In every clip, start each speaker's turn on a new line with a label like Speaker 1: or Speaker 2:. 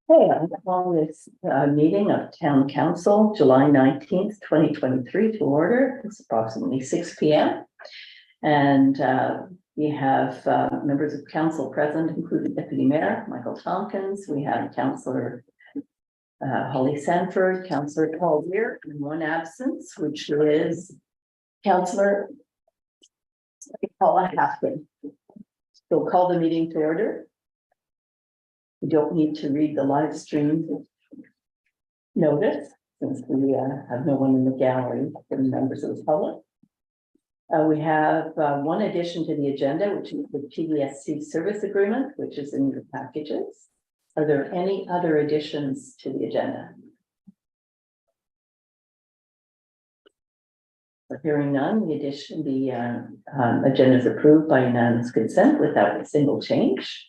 Speaker 1: Hey, I'm calling this meeting of Town Council, July 19th, 2023 to order. It's approximately 6 p.m. And we have members of council present, including Deputy Mayor Michael Tompkins. We have Councillor Holly Sanford, Councillor Paul Weir, in one absence, which is Councillor Paula Haskell. We'll call the meeting to order. We don't need to read the live stream notice since we have no one in the gallery for members of the public. We have one addition to the agenda, which is the PDSC service agreement, which is in your packages. Are there any other additions to the agenda? Hearing none, the agenda is approved by unanimous consent without a single change.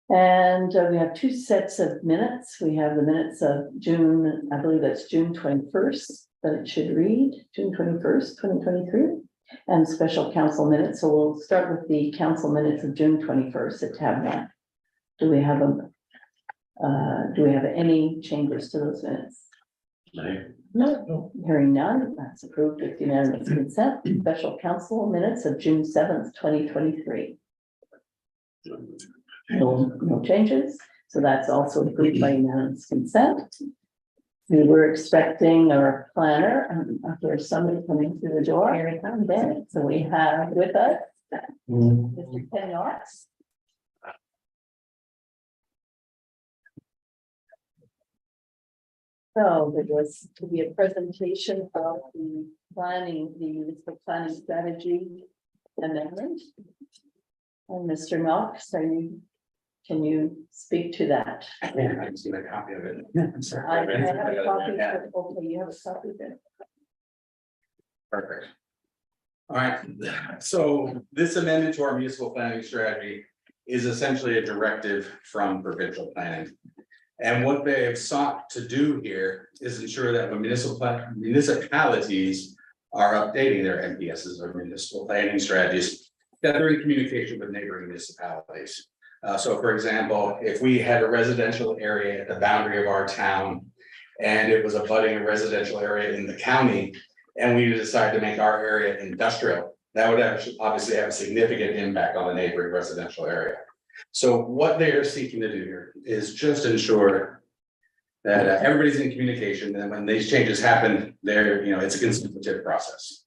Speaker 1: And we have two sets of minutes. We have the minutes of June, I believe that's June 21st, that it should read, June 21st, 2023, and special council minutes. So we'll start with the council minutes of June 21st at tab 1. Do we have any changes to those minutes? No. Hearing none, that's approved with unanimous consent. Special council minutes of June 7th, 2023. No changes, so that's also approved by unanimous consent. We were expecting our planner, there's somebody coming through the door. Here we come, Ben. So we have with us Mr. Ken Knox. So there was to be a presentation of the municipal planning strategy amendment. And Mr. Knox, can you speak to that?
Speaker 2: Yeah, I just need a copy of it. I'm sorry.
Speaker 1: I have a copy, but okay, you have a copy then.
Speaker 2: Perfect. All right, so this amendment to our municipal planning strategy is essentially a directive from provincial planning. And what they have sought to do here is ensure that when municipalities are updating their MPSs or municipal planning strategies, that they're in communication with neighboring municipalities. So for example, if we had a residential area at the boundary of our town and it was abutting a residential area in the county, and we decide to make our area industrial, that would obviously have a significant impact on the neighboring residential area. So what they are seeking to do here is just ensure that everybody's in communication, and when these changes happen, it's a consultative process.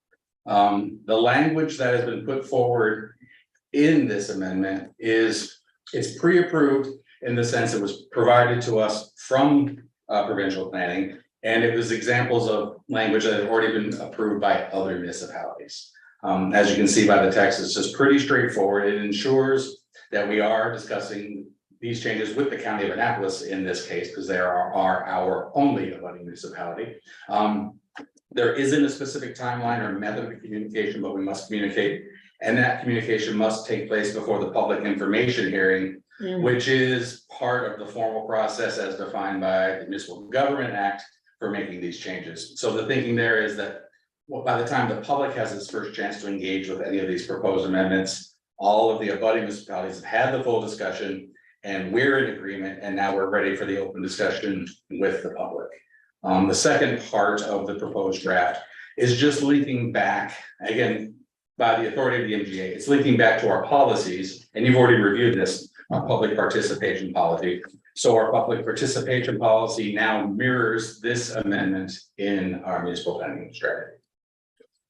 Speaker 2: The language that has been put forward in this amendment it's pre-approved in the sense it was provided to us from provincial planning, and it was examples of language that had already been approved by other municipalities. As you can see by the text, it's just pretty straightforward. It ensures that we are discussing these changes with the County of Annapolis in this case, because they are our only abutting municipality. There isn't a specific timeline or method of communication, but we must communicate. And that communication must take place before the public information hearing, which is part of the formal process as defined by the Municipal Government Act for making these changes. So the thinking there is that by the time the public has its first chance to engage with any of these proposed amendments, all of the abutting municipalities have had the full discussion and we're in agreement, and now we're ready for the open discussion with the public. The second part of the proposed draft is just linking back, again, by the authority of the MGA, it's linking back to our policies, and you've already reviewed this, our public participation policy. So our public participation policy now mirrors this amendment in our municipal planning strategy.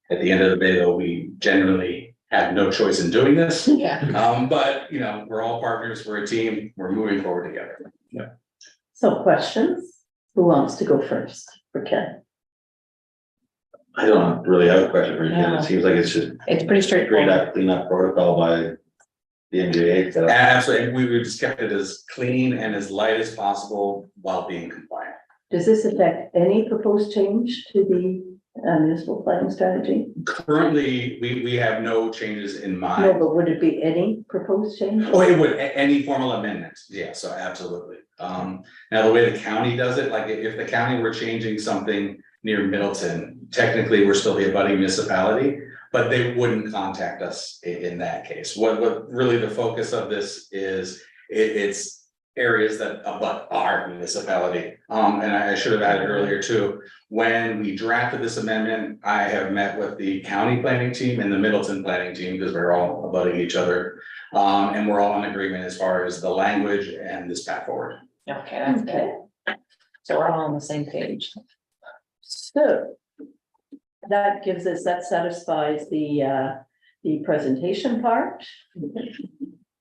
Speaker 2: At the end of the day, though, we generally have no choice in doing this.
Speaker 1: Yeah.
Speaker 2: But we're all partners, we're a team, we're moving forward together. Yeah.
Speaker 1: So questions? Who wants to go first for Ken?
Speaker 3: I don't really have a question for you, Ken.
Speaker 1: Yeah.
Speaker 3: It seems like it's just
Speaker 4: It's pretty
Speaker 3: straight
Speaker 4: straightforward.
Speaker 3: up clean up protocol by the MGA. So
Speaker 2: Absolutely, and we just kept it as clean and as light as possible while being compliant.
Speaker 1: Does this affect any proposed change to the municipal planning strategy?
Speaker 2: Currently, we have no changes in
Speaker 1: No,
Speaker 2: mind.
Speaker 1: but would it be any proposed change?
Speaker 2: Oh, it would, any formal amendment, yeah, so absolutely. Now, the way the county does it, like if the county were changing something near Middleton. Technically, we're still the abutting municipality, but they wouldn't contact us in that case. What really the focus of this is, it's areas that abut our municipality. And I should have added earlier too, when we drafted this amendment, I have met with the county planning team and the Middleton planning team, because we're all abutting each other. And we're all in agreement as far as the language and this path forward.
Speaker 4: Okay, that's good.
Speaker 1: Okay,
Speaker 4: So we're all on the same page.
Speaker 1: so that gives us, that satisfies the presentation part.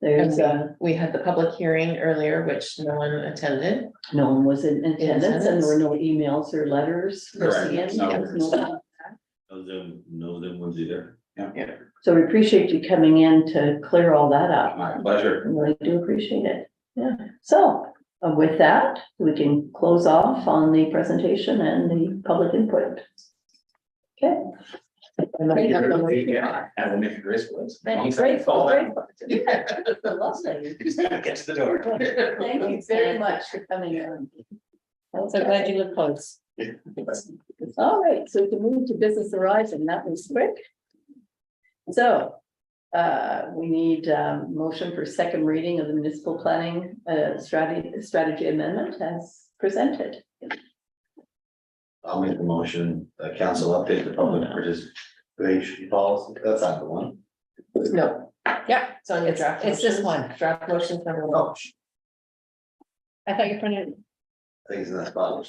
Speaker 1: There's,
Speaker 4: We had the public hearing earlier, which no one attended.
Speaker 1: no one was in attendance and
Speaker 4: attendance.
Speaker 1: there were no emails or letters.
Speaker 2: Correct.
Speaker 1: received.
Speaker 2: No.
Speaker 3: No Zoom ones either.
Speaker 1: So we appreciate you coming in to clear all that up.
Speaker 2: My pleasure.
Speaker 1: I really do appreciate it. Yeah, so with that, we can close off on the presentation and the public input. Okay.
Speaker 2: And we'll make it graceful.
Speaker 1: Grateful. Lovely.
Speaker 2: Get to the door.
Speaker 1: Thank you very much for coming in.
Speaker 4: So glad you live close.
Speaker 1: All right, so to move to business horizon, that was quick. So, we need motion for second reading of the municipal planning strategy amendment as presented.
Speaker 3: I'll make the motion, council update the public participation policy, that's not the one.
Speaker 4: No. Yeah, it's on your draft. It's this
Speaker 1: motions.
Speaker 4: one, draft motion number one. I thought you printed.
Speaker 3: I think it's in that spot.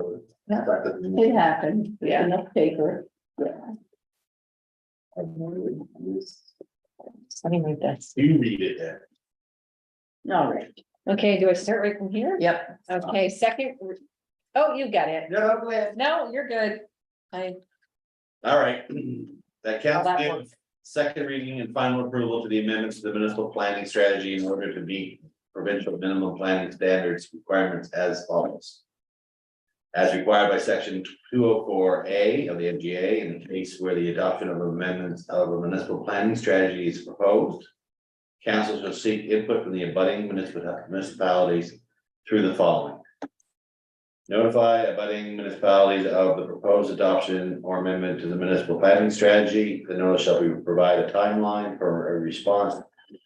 Speaker 1: It happened,
Speaker 4: Yeah.
Speaker 1: enough paper. Yeah.
Speaker 4: Let me read this.
Speaker 2: You read it there.
Speaker 1: All right,
Speaker 5: Okay, do I start right from here?
Speaker 4: Yep.
Speaker 5: Okay, second. Oh, you got it.
Speaker 3: No, go ahead.
Speaker 5: No, you're good. I,
Speaker 3: All right, that council
Speaker 5: That
Speaker 3: gave
Speaker 5: works.
Speaker 3: second reading and final approval to the amendments to the municipal planning strategy in order to meet provincial minimum planning standards requirements as follows. As required by section 204A of the MGA, in the case where the adoption of amendments of a municipal planning strategy is proposed, council shall seek input from the abutting municipalities through the following. Notify abutting municipalities of the proposed adoption or amendment to the municipal planning strategy. The notice shall provide a timeline for a response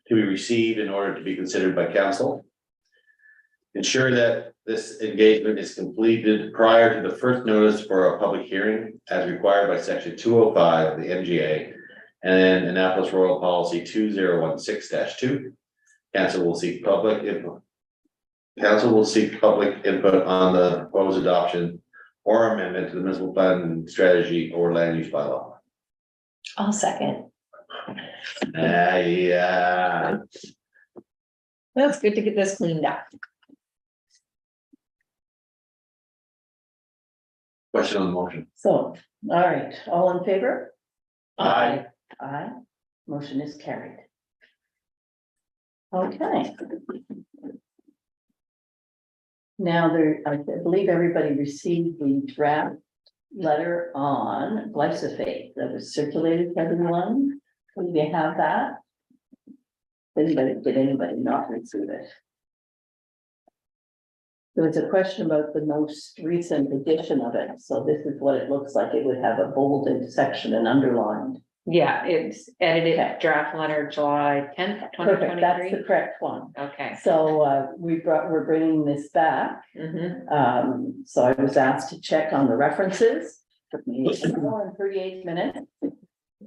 Speaker 3: to be received in order to be considered by council. Ensure that this engagement is completed prior to the first notice for a public hearing as required by section 205 of the MGA and Annapolis Rural Policy 2016-2. Council will seek public input. Council will seek public input on the proposed adoption or amendment to the municipal plan strategy or land use bylaw.
Speaker 4: I'll second.
Speaker 3: Yeah.
Speaker 5: well, it's good to get this cleaned up.
Speaker 3: Question on the motion.
Speaker 1: so, all right, all in favor?
Speaker 3: Aye.
Speaker 1: Aye, motion is carried. Okay. Now there, I believe everybody received the draft letter on glyphosate that was circulated to everyone. Do they have that? Did anybody not receive it? There was a question about the most recent edition of it, so this is what it looks like. It would have a bolded section and underlined.
Speaker 5: Yeah, it's
Speaker 1: Okay.
Speaker 5: edited draft letter July 10th,
Speaker 1: Perfect, that's the
Speaker 5: 2023.
Speaker 1: correct one.
Speaker 5: Okay.
Speaker 1: So we're bringing this back. So I was asked to check on the references. Took me an hour and 38 minutes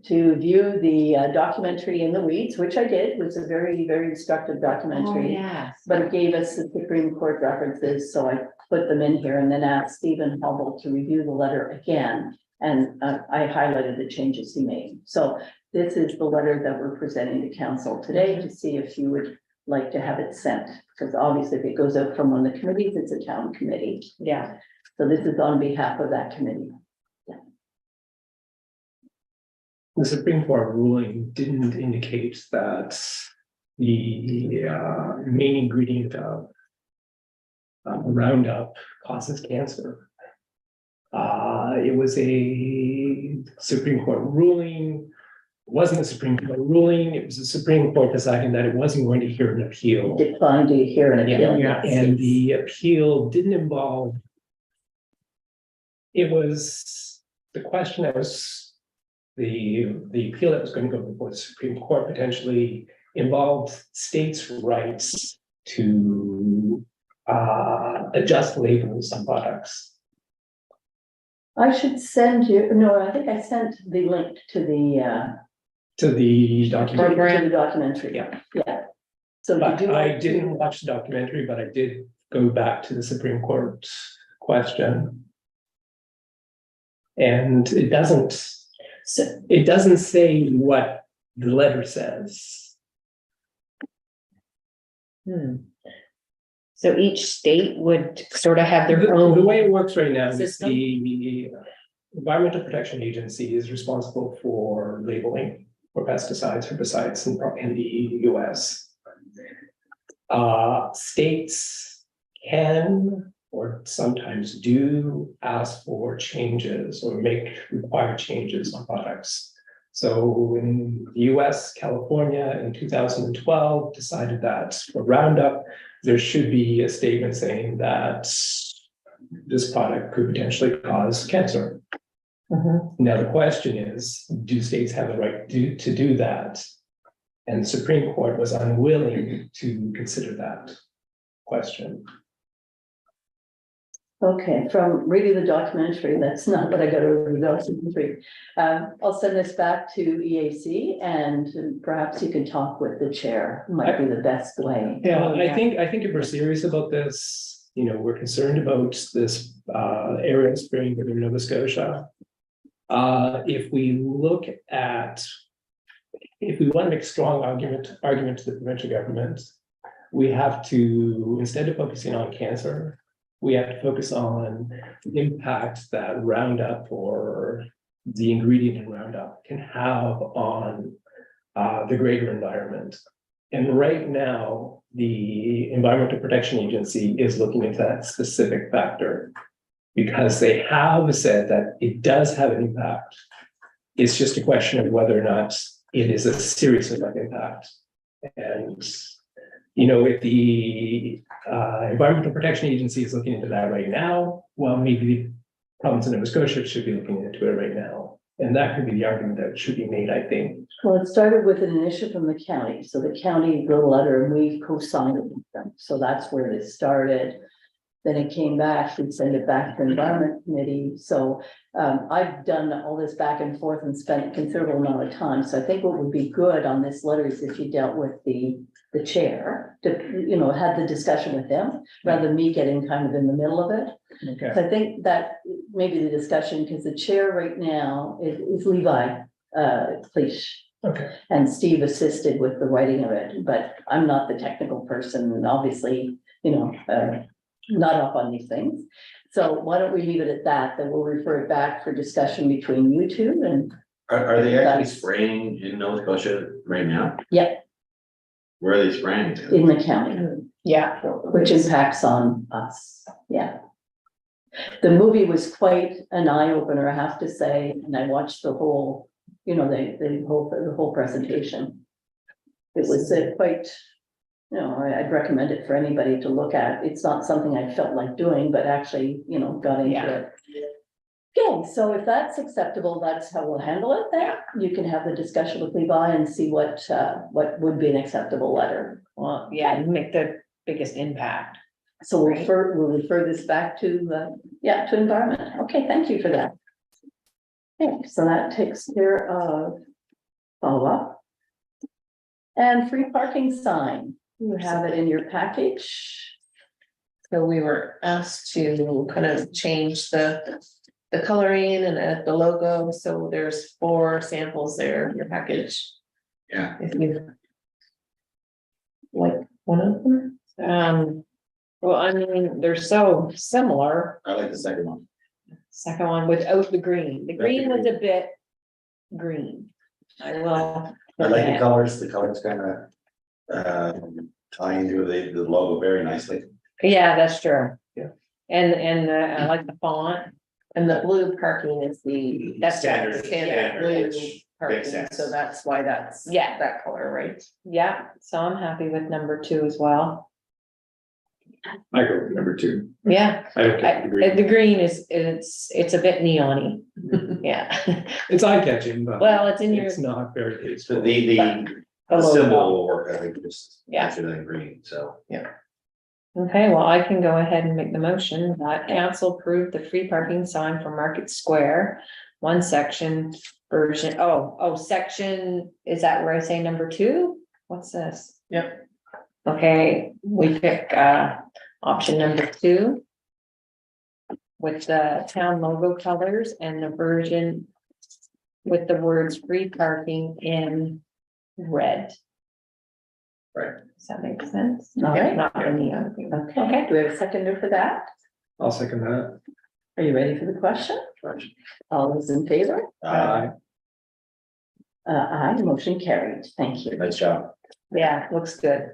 Speaker 1: to view the documentary In the Weeds, which I did. It was a very, very instructive
Speaker 5: Oh,
Speaker 1: documentary.
Speaker 5: yes.
Speaker 1: But it gave us the Supreme Court references, so I put them in here and then asked Stephen Hubble to review the letter again. And I highlighted the changes he made. So this is the letter that we're presenting to council today to see if you would like to have it sent. Because obviously if it goes out from one of the committees, it's a town committee.
Speaker 5: Yeah.
Speaker 1: So this is on behalf of that committee.
Speaker 6: The Supreme Court ruling didn't indicate that the main ingredient of Roundup causes cancer. It was a Supreme Court ruling wasn't a Supreme Court ruling, it was the Supreme Court deciding that it wasn't going to hear an appeal.
Speaker 1: Declined to hear an appeal.
Speaker 6: Yeah, and the appeal didn't involve. It was, the question that was, the appeal that was going to go before the Supreme Court potentially involved states' rights to adjust labels on products.
Speaker 1: I should send you, no, I think I sent the link to the
Speaker 6: To the document.
Speaker 1: to the documentary.
Speaker 6: Yeah.
Speaker 1: Yeah. So did
Speaker 6: But
Speaker 1: you?
Speaker 6: I
Speaker 1: want to-
Speaker 6: didn't watch the documentary, but I did go back to the Supreme Court question. And it doesn't say what the letter says.
Speaker 5: So each state would sort of have their
Speaker 6: The
Speaker 5: own.
Speaker 6: way it works right now is
Speaker 5: system?
Speaker 6: the Environmental Protection Agency is responsible for labeling for pesticides, herbicides in the US. States can or sometimes do ask for changes or make required changes on products. So in the US, California in 2012 decided that for Roundup, there should be a statement saying that this product could potentially cause cancer. Now, the question is, do states have the right to do that? And the Supreme Court was unwilling to consider that question.
Speaker 1: Okay, from reading the documentary, that's not what I got over the documentary. I'll send this back to EAC and perhaps you can talk with the chair, might be the best way.
Speaker 6: Yeah,
Speaker 5: Oh, yeah.
Speaker 6: I think if we're serious about this, you know, we're concerned about this area spraying in Nova Scotia. If we want to make a strong argument to the provincial government, we have to, instead of focusing on cancer, we have to focus on the impact that Roundup or the ingredient in Roundup can have on the greater environment. And right now, the Environmental Protection Agency is looking into that specific factor because they have said that it does have an impact. It's just a question of whether or not it is a serious enough impact. And you know, if the Environmental Protection Agency is looking into that right now, well, maybe the province of Nova Scotia should be looking into it right now. And that could be the argument that should be made, I think.
Speaker 1: Well, it started with an initiative from the county, so the county wrote a letter and we co-signed it with them, so that's where it started. Then it came back, we'd send it back to the Environment Committee, so I've done all this back and forth and spent a considerable amount of time, so I think what would be good on this letter is if you dealt with the chair, to, you know, had the discussion with them, rather than me getting kind of in the middle of it.
Speaker 6: Okay.
Speaker 1: So I think that maybe the discussion, because the chair right now is Levi Cleish.
Speaker 6: Okay.
Speaker 1: And Steve assisted with the writing of it, but I'm not the technical person and obviously, you know, not up on these things. So why don't we leave it at that, then we'll refer it back for discussion between you two and.
Speaker 3: Are they actually
Speaker 1: That's-
Speaker 3: spraying in Nova Scotia right now?
Speaker 1: Yeah,
Speaker 3: Where are they spraying?
Speaker 1: in the county,
Speaker 5: Yeah.
Speaker 1: which impacts on us, yeah. The movie was quite an eye opener, I have to say, and I watched the whole, you know, the whole presentation. It was quite, you know, I'd recommend it for anybody to look at. It's not something I felt like doing, but actually, you know, got into
Speaker 5: Yeah.
Speaker 1: it. Okay, so if that's acceptable, that's how we'll handle it then. You can have the discussion with Levi and see what would be an acceptable letter.
Speaker 5: Well, yeah, and make the biggest impact.
Speaker 1: So we'll
Speaker 5: Right.
Speaker 1: we'll refer this back to, to environment. Okay, thank you for that. Okay, so that takes care of follow-up. And free parking sign, you have it in your package.
Speaker 7: So we were asked to kind of change the coloring and the logo, so there's 4 samples there in your package.
Speaker 3: Yeah.
Speaker 7: If you like one of them.
Speaker 5: Well, I mean, they're so similar.
Speaker 3: I like the second one.
Speaker 5: Second one without the green. The green was a bit green. I will.
Speaker 3: I like the colors kind of tie into the logo very nicely.
Speaker 5: Yeah, that's true.
Speaker 6: Yeah.
Speaker 5: And I like the font.
Speaker 7: And the blue parking is the.
Speaker 5: That's
Speaker 3: Standard,
Speaker 7: standard blue parking,
Speaker 3: sense.
Speaker 7: so that's why that's.
Speaker 5: Yeah.
Speaker 7: That color, right?
Speaker 5: Yeah, so I'm happy with number 2 as well.
Speaker 6: I go with number 2.
Speaker 5: Yeah,
Speaker 6: I don't get the green.
Speaker 5: the green is, it's a bit neony. Yeah,
Speaker 6: It's eye catching, but.
Speaker 5: well, it's in your,
Speaker 6: It's not very
Speaker 3: So
Speaker 6: tasteful.
Speaker 3: the
Speaker 5: logo.
Speaker 3: symbol will work, I think, just
Speaker 5: Yeah.
Speaker 3: nicer than green, so.
Speaker 5: okay, well, I can go ahead and make the motion that council approved the free parking sign for Market Square. One section version, section, is that where I say number 2? What's this?
Speaker 7: Yep.
Speaker 5: Okay, we pick, option number 2. With the town logo colors and the version. With the words free parking in red.
Speaker 3: Right.
Speaker 5: Does that make sense?
Speaker 1: All right.
Speaker 5: Not the neon.
Speaker 1: Okay, do we have a seconder for that?
Speaker 6: I'll second that.
Speaker 1: Are you ready for the question? All those in favor?
Speaker 3: Uh,
Speaker 1: Aye, motion carried. Thank you.
Speaker 3: nice job.
Speaker 5: Yeah, looks good.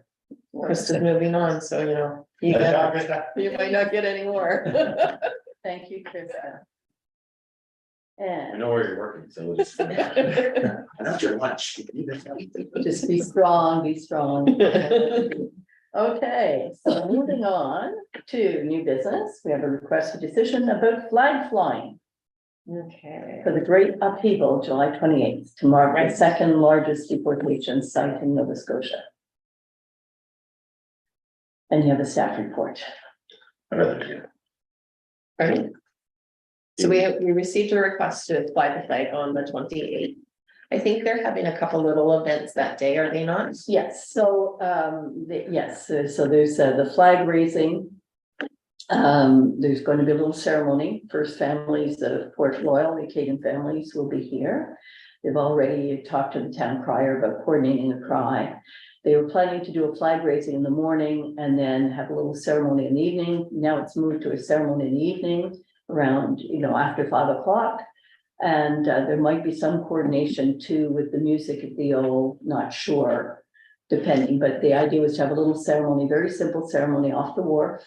Speaker 7: Chris is moving on, so you know, you
Speaker 3: Nice job,
Speaker 7: get,
Speaker 3: Krista.
Speaker 7: you might not get any more.
Speaker 1: Thank you, Krista.
Speaker 3: I
Speaker 1: And
Speaker 3: know where you're working, so we'll just. I know it's your lunch.
Speaker 1: just be strong, be strong. Okay, so moving on to new business, we have a request for decision about flag flying
Speaker 5: Okay.
Speaker 1: for the Great Upheaval, July 28th, to mark
Speaker 5: Right.
Speaker 1: the second largest deportation site in Nova Scotia. And you have a staff report.
Speaker 7: Right. So we received a request to fly the flag on the 28th. I think they're having a couple little events that day, are they not?
Speaker 1: Yes, so, yes, so there's the flag raising. There's going to be a little ceremony. First families of Port Royal, the Acadian families will be here. They've already talked to the town crier about coordinating a cry. They were planning to do a flag raising in the morning and then have a little ceremony in the evening. Now it's moved to a ceremony in the evening around, after 5 o'clock. And there might be some coordination too with the music at the old, not sure, depending, but the idea was to have a little ceremony, very simple ceremony off the wharf.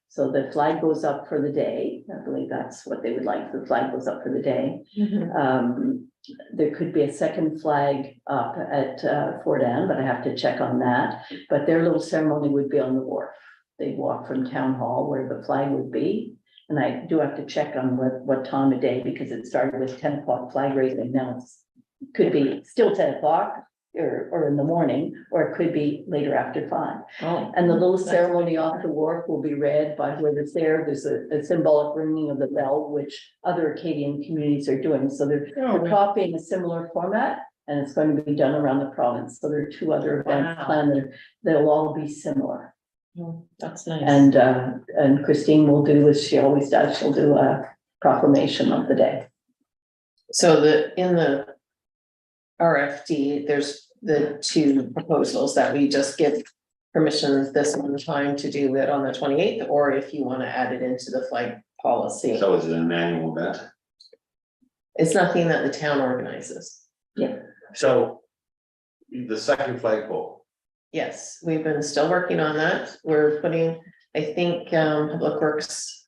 Speaker 1: So the flag goes up for the day. I believe that's what they would like. The flag goes up for the day. There could be a second flag up at Fort Anne, but I have to check on that. But their little ceremony would be on the wharf. They'd walk from town hall where the flag would be. And I do have to check on what time of day, because it started with 10 o'clock flag raising. Now it's, could be still 10 o'clock or in the morning, or it could be later after 5.
Speaker 5: Oh,
Speaker 1: And the little ceremony off the wharf will be read by whoever's there. There's a symbolic ringing of the bell, which other Acadian communities are doing. So they're copying a similar format, and it's going to be done around the province. So there are 2 other events
Speaker 5: Wow.
Speaker 1: planned. They'll all be similar.
Speaker 5: that's nice.
Speaker 1: And Christine will do as she always does. She'll do a proclamation of the day.
Speaker 7: So in the RFD, there's the 2 proposals that we just give permission this one time to do it on the 28th, or if you want to add it into the flag policy.
Speaker 3: So is it an annual event?
Speaker 7: It's nothing that the town organizes.
Speaker 3: So the second flagpole,
Speaker 7: Yes, we've been still working on that. We're putting, I think, Public Works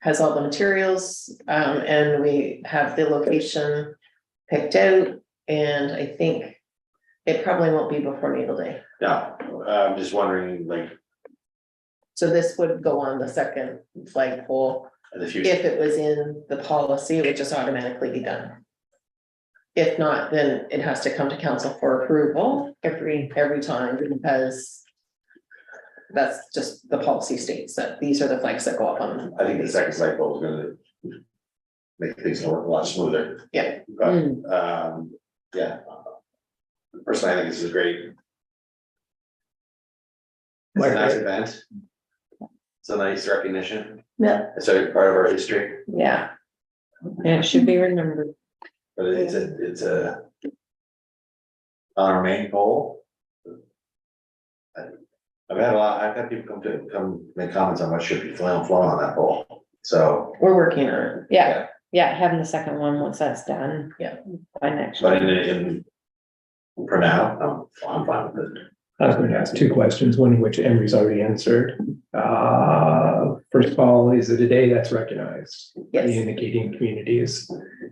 Speaker 7: has all the materials, and we have the location picked out, and I think it probably won't be before Naval Day.
Speaker 3: yeah, I'm just wondering, like,
Speaker 7: So this would go on the second flagpole.
Speaker 3: in the future.
Speaker 7: If it was in the policy, it would just automatically be done. If not, then it has to come to council for approval every time, because that's just the policy states that these are the flags that go up on.
Speaker 3: I think the second flagpole is gonna make things a lot smoother.
Speaker 7: Yeah.
Speaker 3: But, yeah. Personally, I think this is great. It's a nice event. It's a nice recognition.
Speaker 1: Yeah.
Speaker 3: It's a part of our history,
Speaker 5: Yeah. Yeah, it should be remembered.
Speaker 3: but it's a on our main pole. I've had people come make comments on what should be flown on that pole, so.
Speaker 7: We're working on it.
Speaker 5: Yeah, having the second one, once that's done.
Speaker 7: Yeah.
Speaker 5: By next.
Speaker 3: But
Speaker 5: year.
Speaker 3: for now, I'm fine with it.
Speaker 6: I was going to ask 2 questions, one of which Emery's already answered. First of all, is it a day that's recognized in
Speaker 7: Yes,
Speaker 6: the Acadian communities?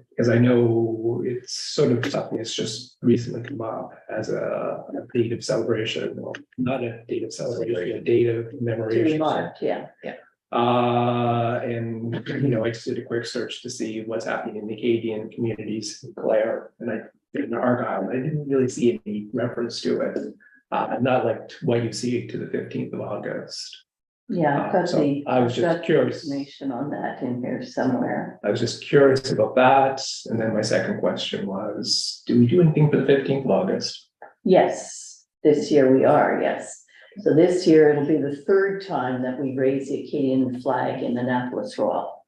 Speaker 6: Because I know it's sort of something that's just recently come up as a date of celebration, or not a date of celebration, a date of
Speaker 1: To
Speaker 6: commemoration.
Speaker 1: remark, yeah.
Speaker 6: And, you know, I just did a quick search to see what's happening in the Acadian communities in Clare, and I did in Argyle, I didn't really see any reference to it. Not like what you see to the 15th of August.
Speaker 1: Yeah, I've got
Speaker 6: So
Speaker 1: the.
Speaker 6: I was just
Speaker 1: got the
Speaker 6: curious.
Speaker 1: Information on that in here somewhere.
Speaker 6: I was just curious about that, and then my second question was, do we do anything for the 15th of August?
Speaker 1: Yes, this year we are, yes. So this year it'll be the third time that we raise the Acadian flag in Annapolis Royal.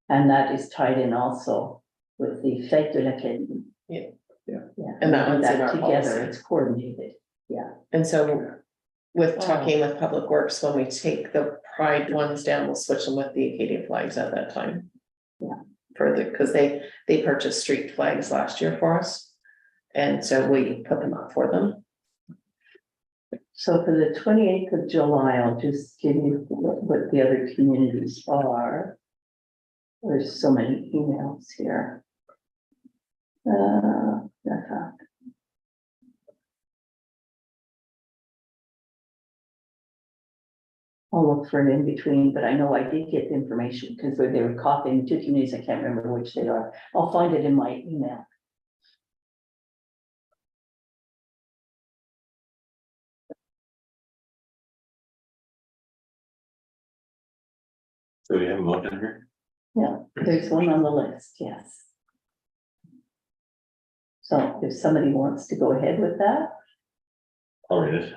Speaker 1: And that is tied in also with the Fête de l'Acadie.
Speaker 7: Yeah.
Speaker 6: Yeah.
Speaker 1: Yeah.
Speaker 7: And that
Speaker 1: we do
Speaker 7: one's in our
Speaker 1: together,
Speaker 7: policy.
Speaker 1: it's coordinated, yeah.
Speaker 7: And so with
Speaker 5: Wow.
Speaker 7: talking with Public Works, when we take the pride ones down, we'll switch them with the Acadian flags at that time.
Speaker 1: Yeah.
Speaker 7: Further, because they purchased street flags last year for us. And so we put them up for them.
Speaker 1: So for the 28th of July, I'll just give you what the other communities are. There's so many emails here. I'll look for it in between, but I know I did get the information because they were copying two communities. I can't remember which they are. I'll find it in my email.
Speaker 3: So we have a motion here?
Speaker 1: Yeah, there's one on the list, yes. So if somebody wants to go ahead with that,
Speaker 3: I'll read it.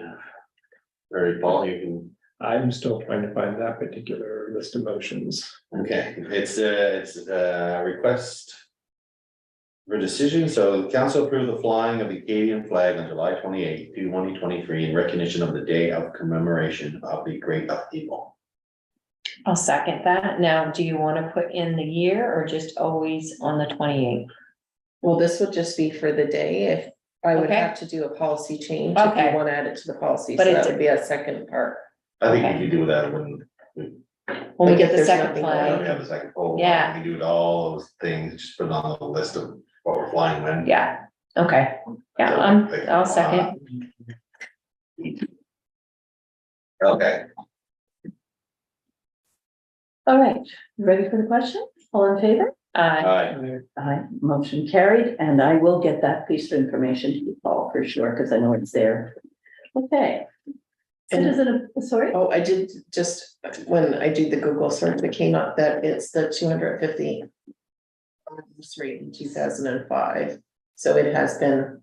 Speaker 3: Very, Paul, you
Speaker 6: I'm still trying to find that particular list of motions.
Speaker 3: can, okay, it's a request. For decision, so the council approved the flying of the Acadian flag on July 28th, 2023, in recognition of the day of commemoration of the great upheaval.
Speaker 5: I'll second that. Now, do you want to put in the year or just always on the 28th?
Speaker 7: Well, this would just be for the day. If I would
Speaker 5: Okay.
Speaker 7: have to do a policy change, if
Speaker 5: Okay.
Speaker 7: you want to add it to the policy,
Speaker 5: But
Speaker 7: so
Speaker 5: it's-
Speaker 7: that would be a second part.
Speaker 3: I think
Speaker 5: Okay.
Speaker 3: if you do that, when
Speaker 5: When we
Speaker 7: Like
Speaker 5: get
Speaker 7: if
Speaker 5: the
Speaker 7: there's
Speaker 5: second
Speaker 7: nothing
Speaker 3: we
Speaker 5: flag,
Speaker 3: have the second poll,
Speaker 5: Yeah.
Speaker 3: we do all those things, just put it on the list of what we're flying when.
Speaker 5: yeah, okay, yeah, I'll second.
Speaker 3: Okay,
Speaker 1: all right, you ready for the question? All in favor?
Speaker 3: aye,
Speaker 1: Aye, motion carried, and I will get that piece of information to you, Paul, for sure, because I know it's there. Okay. Citizen, sorry?
Speaker 7: Oh, I did just, when I do the Google search, it came up that it's the 250th anniversary in 2005. So it has been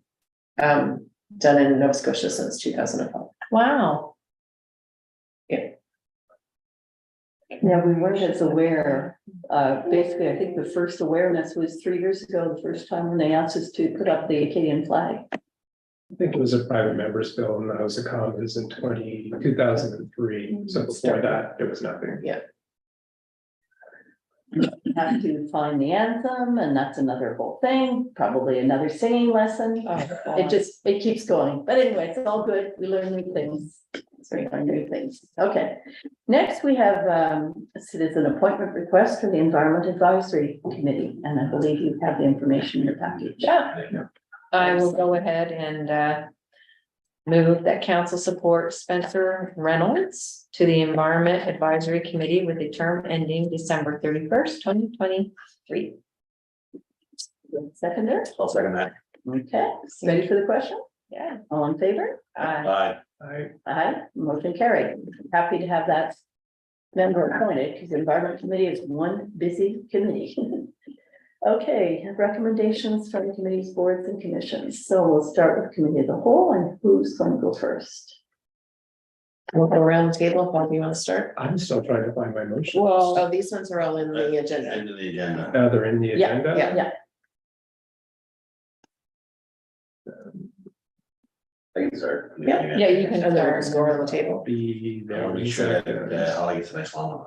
Speaker 7: done in Nova Scotia since 2005.
Speaker 5: Wow,
Speaker 1: Yeah, we weren't as aware. Basically, I think the first awareness was 3 years ago, the first time when they asked us to put up the Acadian flag.
Speaker 6: I think it was a private member's bill in the House of Commons in 2003, so before that, there was nothing.
Speaker 1: You have to find the anthem, and that's another whole thing, probably another singing lesson. It keeps going, but anyway, it's all good, we learn new things. We learn new things, okay. Next, we have a citizen appointment request for the Environment Advisory Committee, and I believe you have the information in your package.
Speaker 5: yeah, I will go ahead and move that council support Spencer Reynolds to the Environment Advisory Committee with a term ending December 31st, 2023.
Speaker 1: Seconder,
Speaker 3: I'll second that.
Speaker 1: okay, ready for the question?
Speaker 5: Yeah.
Speaker 1: All in favor?
Speaker 3: Aye,
Speaker 1: Aye, motion carried. Happy to have that member appointed, because the Environment Committee is one busy committee. Okay, recommendations from the committees, boards and commissions. So we'll start with committee of the whole, and who's going to go first?
Speaker 7: We'll go around the table. Bob, you want to start?
Speaker 6: I'm still trying to find my motion.
Speaker 5: Well,
Speaker 7: Oh, these ones are all in the agenda.
Speaker 3: end of the agenda.
Speaker 6: Now they're in the
Speaker 1: Yeah,
Speaker 6: agenda.
Speaker 1: Yeah,
Speaker 3: I can start.
Speaker 7: Yeah,
Speaker 5: yeah, you can
Speaker 7: And then we'll
Speaker 5: start.
Speaker 7: just go around the table.
Speaker 6: Be there.
Speaker 3: I'll
Speaker 6: in
Speaker 3: make
Speaker 6: a
Speaker 3: sure that,
Speaker 6: second.
Speaker 3: I'll get the next one.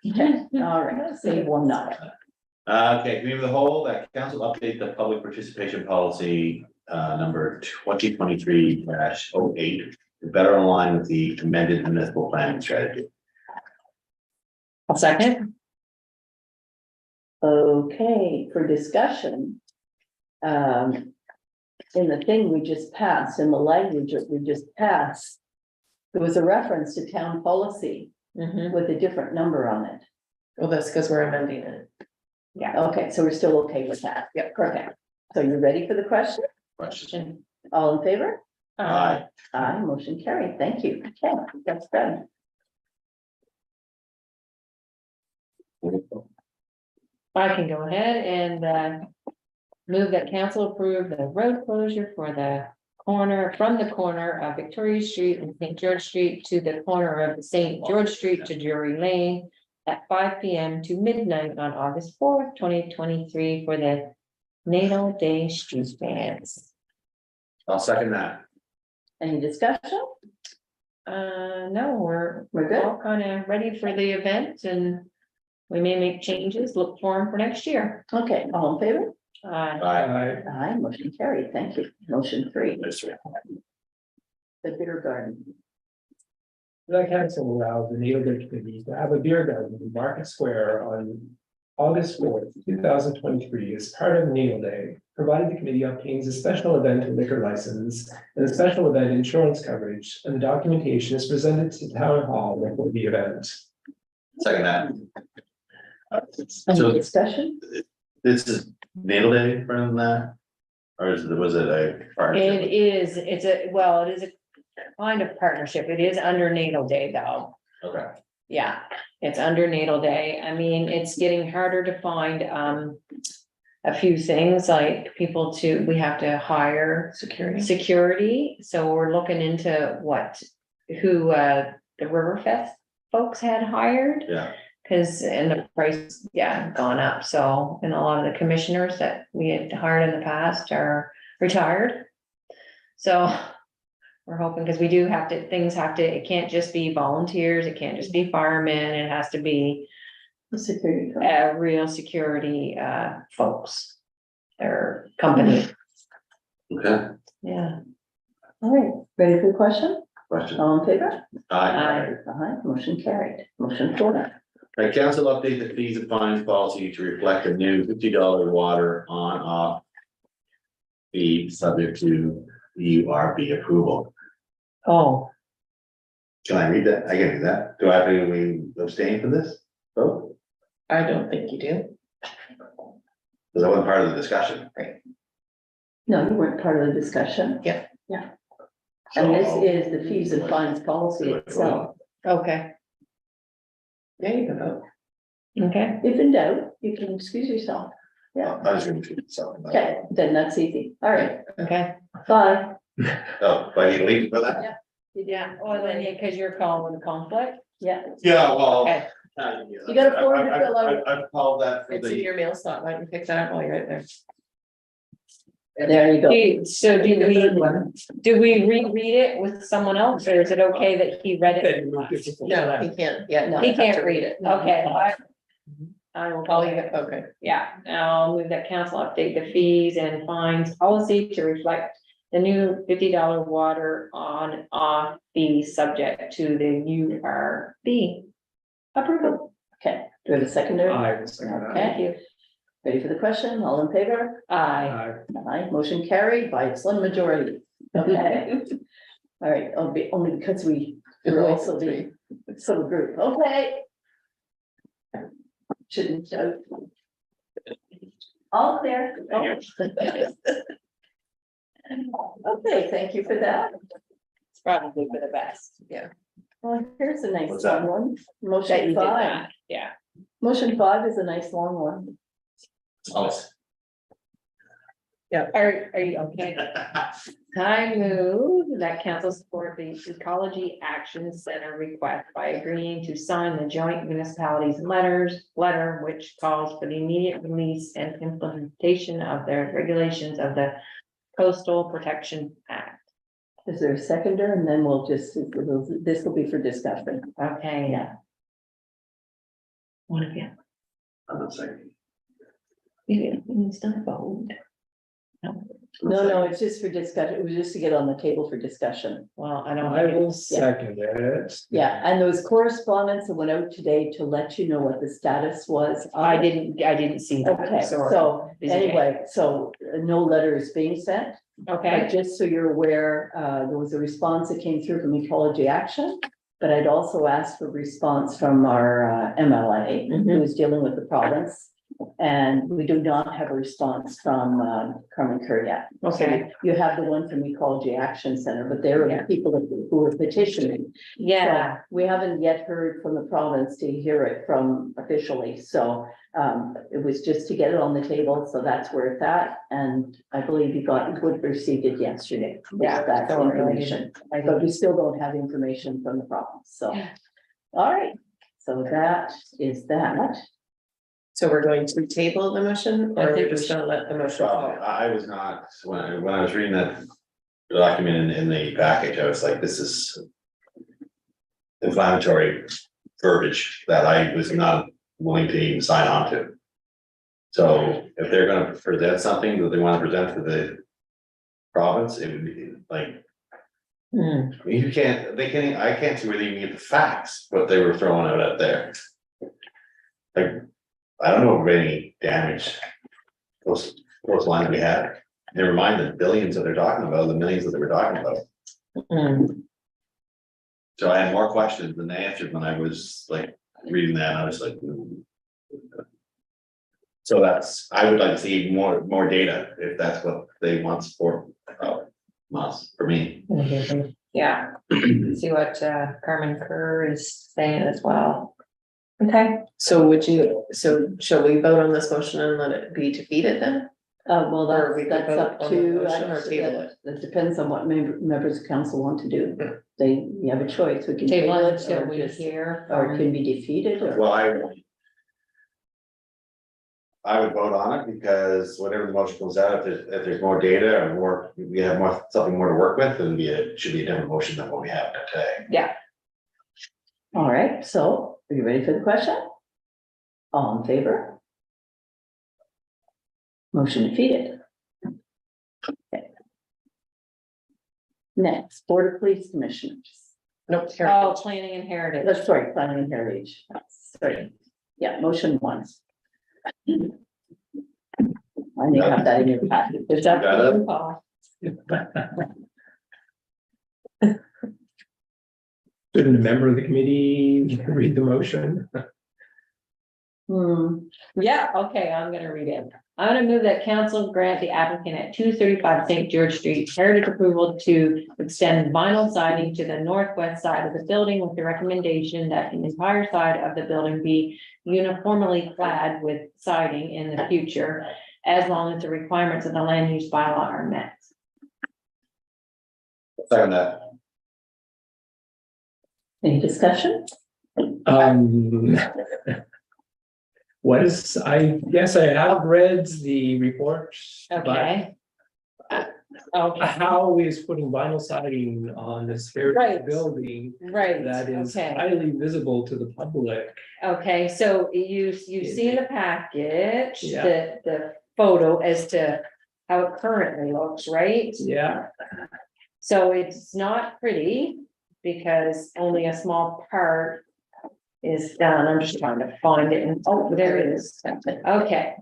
Speaker 1: okay, all right, save one now.
Speaker 3: Okay, committee of the whole, that council update the public participation policy, number 2023-08, to better align with the amended municipal planning strategy.
Speaker 5: I'll second.
Speaker 1: Okay, for discussion. in the thing we just passed, in the language that we just passed, there was a reference to town policy
Speaker 5: Mhm.
Speaker 1: with a different number on it.
Speaker 7: Well, that's because we're amending it.
Speaker 1: Okay, so we're still okay with that. Yep, perfect. So you ready for the question?
Speaker 3: Question.
Speaker 1: All in favor?
Speaker 3: Aye.
Speaker 1: Aye, motion carried. Thank you. Okay, that's done.
Speaker 5: I can go ahead and move that council approve the road closure for the corner, from the corner of Victoria Street and St. George Street to the corner of St. George Street to Drury Lane at 5 p.m. to midnight on August 4th, 2023 for the Natal Day Street Dance.
Speaker 3: I'll second that.
Speaker 1: Any discussion?
Speaker 5: No, we're
Speaker 1: We're good.
Speaker 5: all kind of ready for the event and we may make changes, look for them for next year.
Speaker 1: Okay, all in favor?
Speaker 3: Aye.
Speaker 1: Aye, motion carried. Thank you. Motion 3,
Speaker 3: That's right.
Speaker 1: the bitter garden.
Speaker 6: The council will allow the Natal Day Committee to have a beer garden in Market Square on August 4th, 2023 as part of Natal Day, provided the committee obtains a special event liquor license and a special event insurance coverage, and the documentation is presented to town hall before the event.
Speaker 3: Second that.
Speaker 1: Any
Speaker 3: So
Speaker 1: discussion?
Speaker 3: this is Natal Day from that? Or was it a
Speaker 5: It
Speaker 3: partnership?
Speaker 5: is, it is a kind of partnership. It is under Natal Day though.
Speaker 3: Okay,
Speaker 5: Yeah, it's under Natal Day. I mean, it's getting harder to find a few things like people we have to hire security. So we're looking into who the Riverfest folks had hired.
Speaker 3: yeah,
Speaker 5: And the price, gone up. So, and a lot of the commissioners that we had hired in the past are retired. So we're hoping, because we do have to, it can't just be volunteers, it can't just be firemen, it has to be
Speaker 1: The security.
Speaker 5: real security folks. Or company,
Speaker 3: okay,
Speaker 5: yeah.
Speaker 1: All right, ready for the question?
Speaker 3: question.
Speaker 1: All in favor?
Speaker 3: Aye.
Speaker 1: Aye, motion carried. Motion 4.
Speaker 3: Right, council update the fees and fines policy to reflect the new $50 water on off fee subject to URB approval.
Speaker 5: Oh,
Speaker 3: Can I read that? I can read that. Do I have to abstain from this? Vote?
Speaker 7: I don't think you do.
Speaker 3: Because I wasn't part of the discussion.
Speaker 1: No, you weren't part of the discussion.
Speaker 7: Yeah.
Speaker 1: And this
Speaker 3: So-
Speaker 1: is the fees and fines policy itself.
Speaker 5: okay,
Speaker 7: Yeah, you can vote.
Speaker 5: okay.
Speaker 1: If in doubt, you can excuse yourself. Yeah,
Speaker 3: I was going to do something.
Speaker 1: okay, then that's easy. All right,
Speaker 5: Okay,
Speaker 1: bye.
Speaker 3: Oh, but you leave for that?
Speaker 5: yeah, well, then, because you're calling the conflict.
Speaker 1: Yeah,
Speaker 3: Yeah, well.
Speaker 5: Okay.
Speaker 1: You got a form to fill out.
Speaker 3: I've called that for
Speaker 7: It's in
Speaker 3: the,
Speaker 7: your mail slot. Why don't you pick that up while you're right there?
Speaker 1: there you go.
Speaker 5: So do we reread it with someone else, or is it okay that he read it?
Speaker 7: No, he can't. Yeah, no.
Speaker 5: He can't read it, okay. I will
Speaker 7: Oh,
Speaker 5: call
Speaker 7: you
Speaker 5: you,
Speaker 7: got, okay.
Speaker 5: yeah, I'll move that council update the fees and fines policy to reflect the new $50 water on off fee subject to the URB approval.
Speaker 1: Okay, do we have a secondary?
Speaker 6: I will second that.
Speaker 5: Thank you.
Speaker 1: Ready for the question? All in favor?
Speaker 5: Aye.
Speaker 1: Aye, motion carried by a slim majority. Okay. All right, only because we're also the sort of group, okay. Shouldn't shout. All clear. Okay, thank you for that.
Speaker 5: It's probably for the best.
Speaker 7: Yeah.
Speaker 1: Well, here's a nice
Speaker 3: What's that?
Speaker 1: long one.
Speaker 5: That you
Speaker 1: Motion
Speaker 5: did
Speaker 1: 5.
Speaker 5: that, yeah.
Speaker 1: Motion 5 is a nice long one.
Speaker 5: Are you okay? I move that council support the Ecology Action Center request by agreeing to sign the joint municipalities letter which calls for the immediate release and implementation of the regulations of the Coastal Protection Act.
Speaker 1: Is there a seconder? And then we'll just, this will be for discussion.
Speaker 5: Okay, yeah. One of you.
Speaker 3: I'm not saying.
Speaker 5: You still vote. No.
Speaker 1: No, it's just for discussion. It was just to get on the table for discussion.
Speaker 5: Well, I don't.
Speaker 6: I will second it.
Speaker 1: Yeah, and those correspondence that went out today to let you know what the status was. of
Speaker 5: I
Speaker 1: it.
Speaker 5: didn't see that.
Speaker 1: Okay,
Speaker 5: Sorry.
Speaker 1: so
Speaker 5: Is it-
Speaker 1: anyway, so no letter is being sent.
Speaker 5: Okay,
Speaker 1: But just so you're aware, there was a response that came through from Ecology Action. But I'd also asked for response from our MLA, who is dealing with the province. And we do not have a response from Carmen Kerr yet. So
Speaker 5: okay,
Speaker 1: you have the one from Ecology Action Center, but there are
Speaker 5: Yeah.
Speaker 1: the people who are petitioning.
Speaker 5: yeah,
Speaker 1: So we haven't yet heard from the province to hear it from officially, so it was just to get it on the table, so that's where it's at. And I believe you would received it yesterday.
Speaker 5: Yeah,
Speaker 1: That
Speaker 5: so early.
Speaker 1: information, but we still don't have information from the province, so. All right, so that is that.
Speaker 7: So we're going to table the motion,
Speaker 5: I
Speaker 7: or
Speaker 5: think
Speaker 7: we're
Speaker 5: we
Speaker 7: just gonna let the motion?
Speaker 3: Well, I was not, when I was reading that document in the package, I was like, this is inflammatory verbiage that I was not willing to even sign on to. So if they're gonna present something that they wanna present to the province, it would be like,
Speaker 5: Hmm.
Speaker 3: I mean, I can't see where they even get the facts, what they were throwing out there. Like, I don't know of any damage, those lines we had, never mind the billions that they're talking about, the millions that they were talking about.
Speaker 5: Hmm.
Speaker 3: So I had more questions than they answered when I was like reading that, and I was like. So I would like to see more data, if that's what they want for, us, for me.
Speaker 5: Yeah, see what Carmen Kerr is saying as well. Okay,
Speaker 7: So shall we vote on this motion and let it be defeated then?
Speaker 1: Well,
Speaker 7: Or we
Speaker 1: that's
Speaker 7: could
Speaker 1: up
Speaker 7: vote on the
Speaker 1: to,
Speaker 7: motion or table it.
Speaker 1: that depends on what members of council want to do. You have a choice, we can
Speaker 5: table
Speaker 1: table
Speaker 5: it
Speaker 1: it,
Speaker 5: till
Speaker 1: or
Speaker 5: we
Speaker 1: just,
Speaker 5: hear.
Speaker 1: or it
Speaker 5: from-
Speaker 1: can be defeated, or.
Speaker 3: Well, I would vote on it, because whatever the motion comes out, if there's more data or more, we have something more to work with, then it should be a different motion than what we have today.
Speaker 5: Yeah,
Speaker 1: All right, so are you ready for the question? All in favor? Motion defeated. Okay. Next, Board of Police Commissioners.
Speaker 7: Nope.
Speaker 5: oh, planning and heritage.
Speaker 1: Sorry, Planning and Heritage. Sorry. Yeah, motion one. I think you have that in your packet. Is that-
Speaker 3: Got it?
Speaker 5: Paul.
Speaker 6: Shouldn't a member of the committee read the motion?
Speaker 5: Yeah, okay, I'm gonna read it. I'm gonna move that council grant the applicant at 235 St. George Street heritage approval to extend vinyl siding to the northwest side of the building with the recommendation that the entire side of the building be uniformly clad with siding in the future, as long as the requirements of the land use bylaw are met.
Speaker 3: Second that.
Speaker 1: Any discussion?
Speaker 6: I guess I have read the report. but
Speaker 5: Okay. Okay,
Speaker 6: How is putting vinyl siding on this heritage
Speaker 5: Right.
Speaker 6: building
Speaker 5: right,
Speaker 6: that is
Speaker 5: okay.
Speaker 6: highly visible to the public?
Speaker 5: Okay, so you see in the package,
Speaker 6: Yeah.
Speaker 5: the photo as to how it currently looks, right?
Speaker 6: Yeah,
Speaker 5: So it's not pretty because only a small part is done. I'm just trying to find it and, oh, there it is. Okay.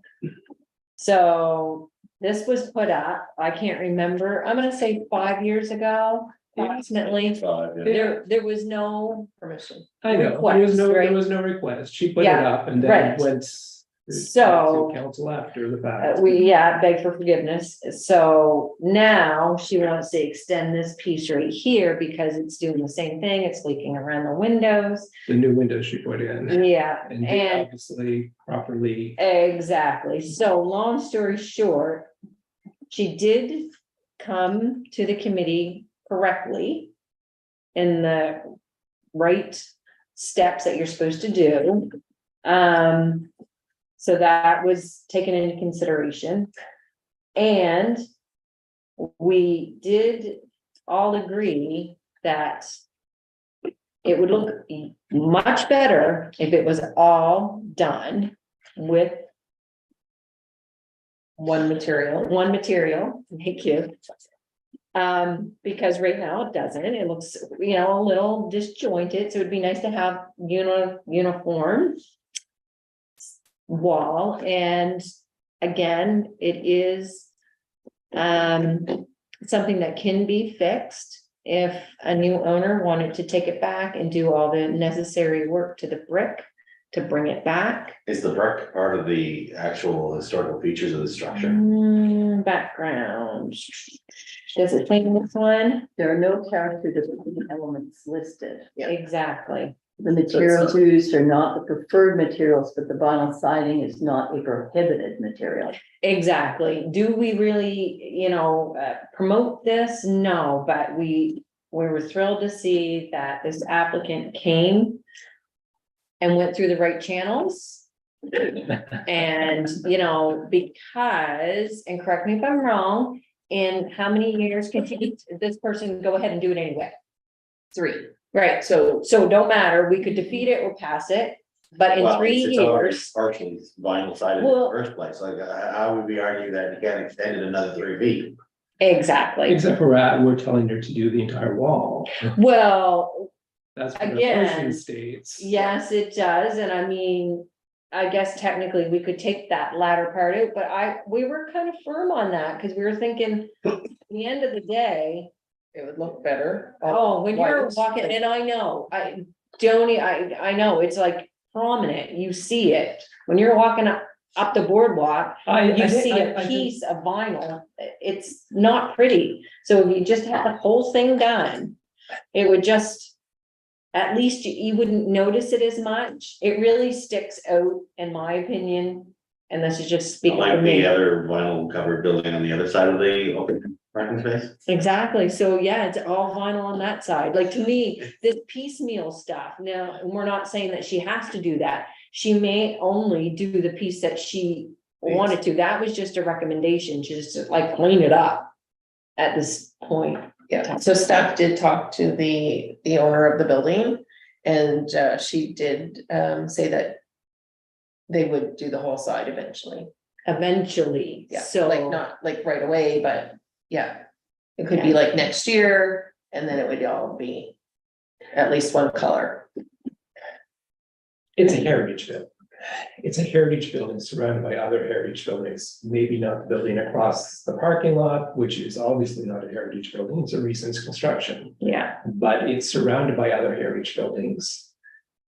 Speaker 5: So this was put up, I can't remember, I'm gonna say 5 years ago, approximately. There was no,
Speaker 7: Permission.
Speaker 6: I know,
Speaker 5: Request,
Speaker 6: there
Speaker 5: right?
Speaker 6: was no request, she put it
Speaker 5: Yeah,
Speaker 6: up and then
Speaker 5: right.
Speaker 6: went.
Speaker 5: So-
Speaker 6: to Council after the fact.
Speaker 5: beg for forgiveness. So now she wants to extend this piece right here because it's doing the same thing. It's leaking around the windows.
Speaker 6: The new windows she put in
Speaker 5: Yeah,
Speaker 6: and did
Speaker 5: and
Speaker 6: obviously properly.
Speaker 5: exactly. So long story short, she did come to the committee correctly in the right steps that you're supposed to do. So that was taken into consideration. And we did all agree that it would look much better if it was all done with
Speaker 7: one material.
Speaker 5: one material, thank you. Because right now it doesn't, it looks, you know, a little disjointed, so it'd be nice to have uniform wall, and again, it is something that can be fixed if a new owner wanted to take it back and do all the necessary work to the brick to bring it back.
Speaker 3: Is the brick part of the actual historical features of the structure?
Speaker 5: Background. Does it claim this one?
Speaker 1: There are no character defining elements listed.
Speaker 7: Yeah.
Speaker 5: Exactly.
Speaker 1: The materials used are not the preferred materials, but the vinyl siding is not a prohibited material.
Speaker 5: Exactly. Do we really, you know, promote this? No, but we were thrilled to see that this applicant came and went through the right channels. And, you know, because, and correct me if I'm wrong, in how many years can this person go ahead and do it anyway?
Speaker 7: 3.
Speaker 5: Right, so don't matter, we could defeat it or pass it, but in
Speaker 3: Well,
Speaker 5: 3
Speaker 3: it's already
Speaker 5: years.
Speaker 3: partially vinyl sided in the
Speaker 5: Well-
Speaker 3: first place, like, how would we argue that you can't extend it another 3 feet?
Speaker 5: Exactly.
Speaker 6: Except for we're telling her to do the entire wall.
Speaker 5: Well,
Speaker 6: That's what the
Speaker 5: Again,
Speaker 6: motion states.
Speaker 5: yes, it does, and I mean, I guess technically we could take that latter part out, but we were kind of firm on that, because we were thinking, at the end of the day.
Speaker 7: It would look better.
Speaker 5: Oh, when you're
Speaker 7: White.
Speaker 5: walking, and I know, I know, it's like prominent, you see it, when you're walking up the boardwalk. You see a piece of vinyl, it's not pretty, so if you just had the whole thing done, it would just. At least you wouldn't notice it as much, it really sticks out, in my opinion, and this is just speaking for
Speaker 3: Like
Speaker 5: me.
Speaker 3: the other vinyl covered building on the other side of the open parking space?
Speaker 5: Exactly, so yeah, it's all vinyl on that side, like to me, this piecemeal stuff, now, we're not saying that she has to do that. She may only do the piece that she wanted to, that was just a recommendation, just to like clean it up. At this point,
Speaker 7: Yeah, so staff did talk to the owner of the building, and she did say that they would do the whole side eventually.
Speaker 5: eventually,
Speaker 7: Yeah,
Speaker 5: so.
Speaker 7: like not like right away, but yeah. It could be like next year, and then it would all be at least one color.
Speaker 6: It's a heritage building. It's a heritage building surrounded by other heritage buildings, maybe not the building across the parking lot, which is obviously not a heritage building, it's a recent construction.
Speaker 5: Yeah,
Speaker 6: But it's surrounded by other heritage buildings.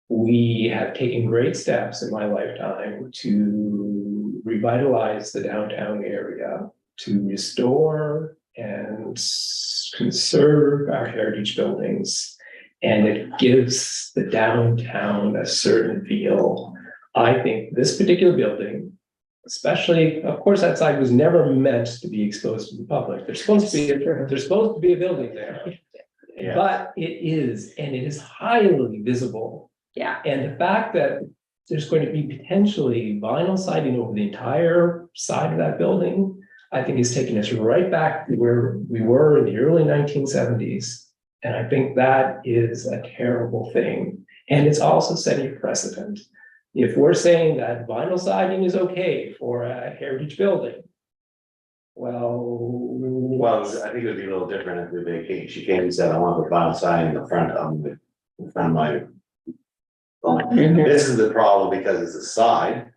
Speaker 6: We have taken great steps in my lifetime to revitalize the downtown area, to restore and conserve our heritage buildings. And it gives the downtown a certain feel. I think this particular building, especially, of course, that side was never meant to be exposed to the public. There's supposed to be a building there.
Speaker 3: Yeah.
Speaker 6: But it is, and it is highly visible.
Speaker 5: yeah,
Speaker 6: And the fact that there's going to be potentially vinyl siding over the entire side of that building, I think is taking us right back to where we were in the early 1970s. And I think that is a terrible thing. And it's also setting a precedent. If we're saying that vinyl siding is okay for a heritage building,
Speaker 3: Well, I think it would be a little different if she came and said, I want to put vinyl siding in the front of my. This is the problem because it's a side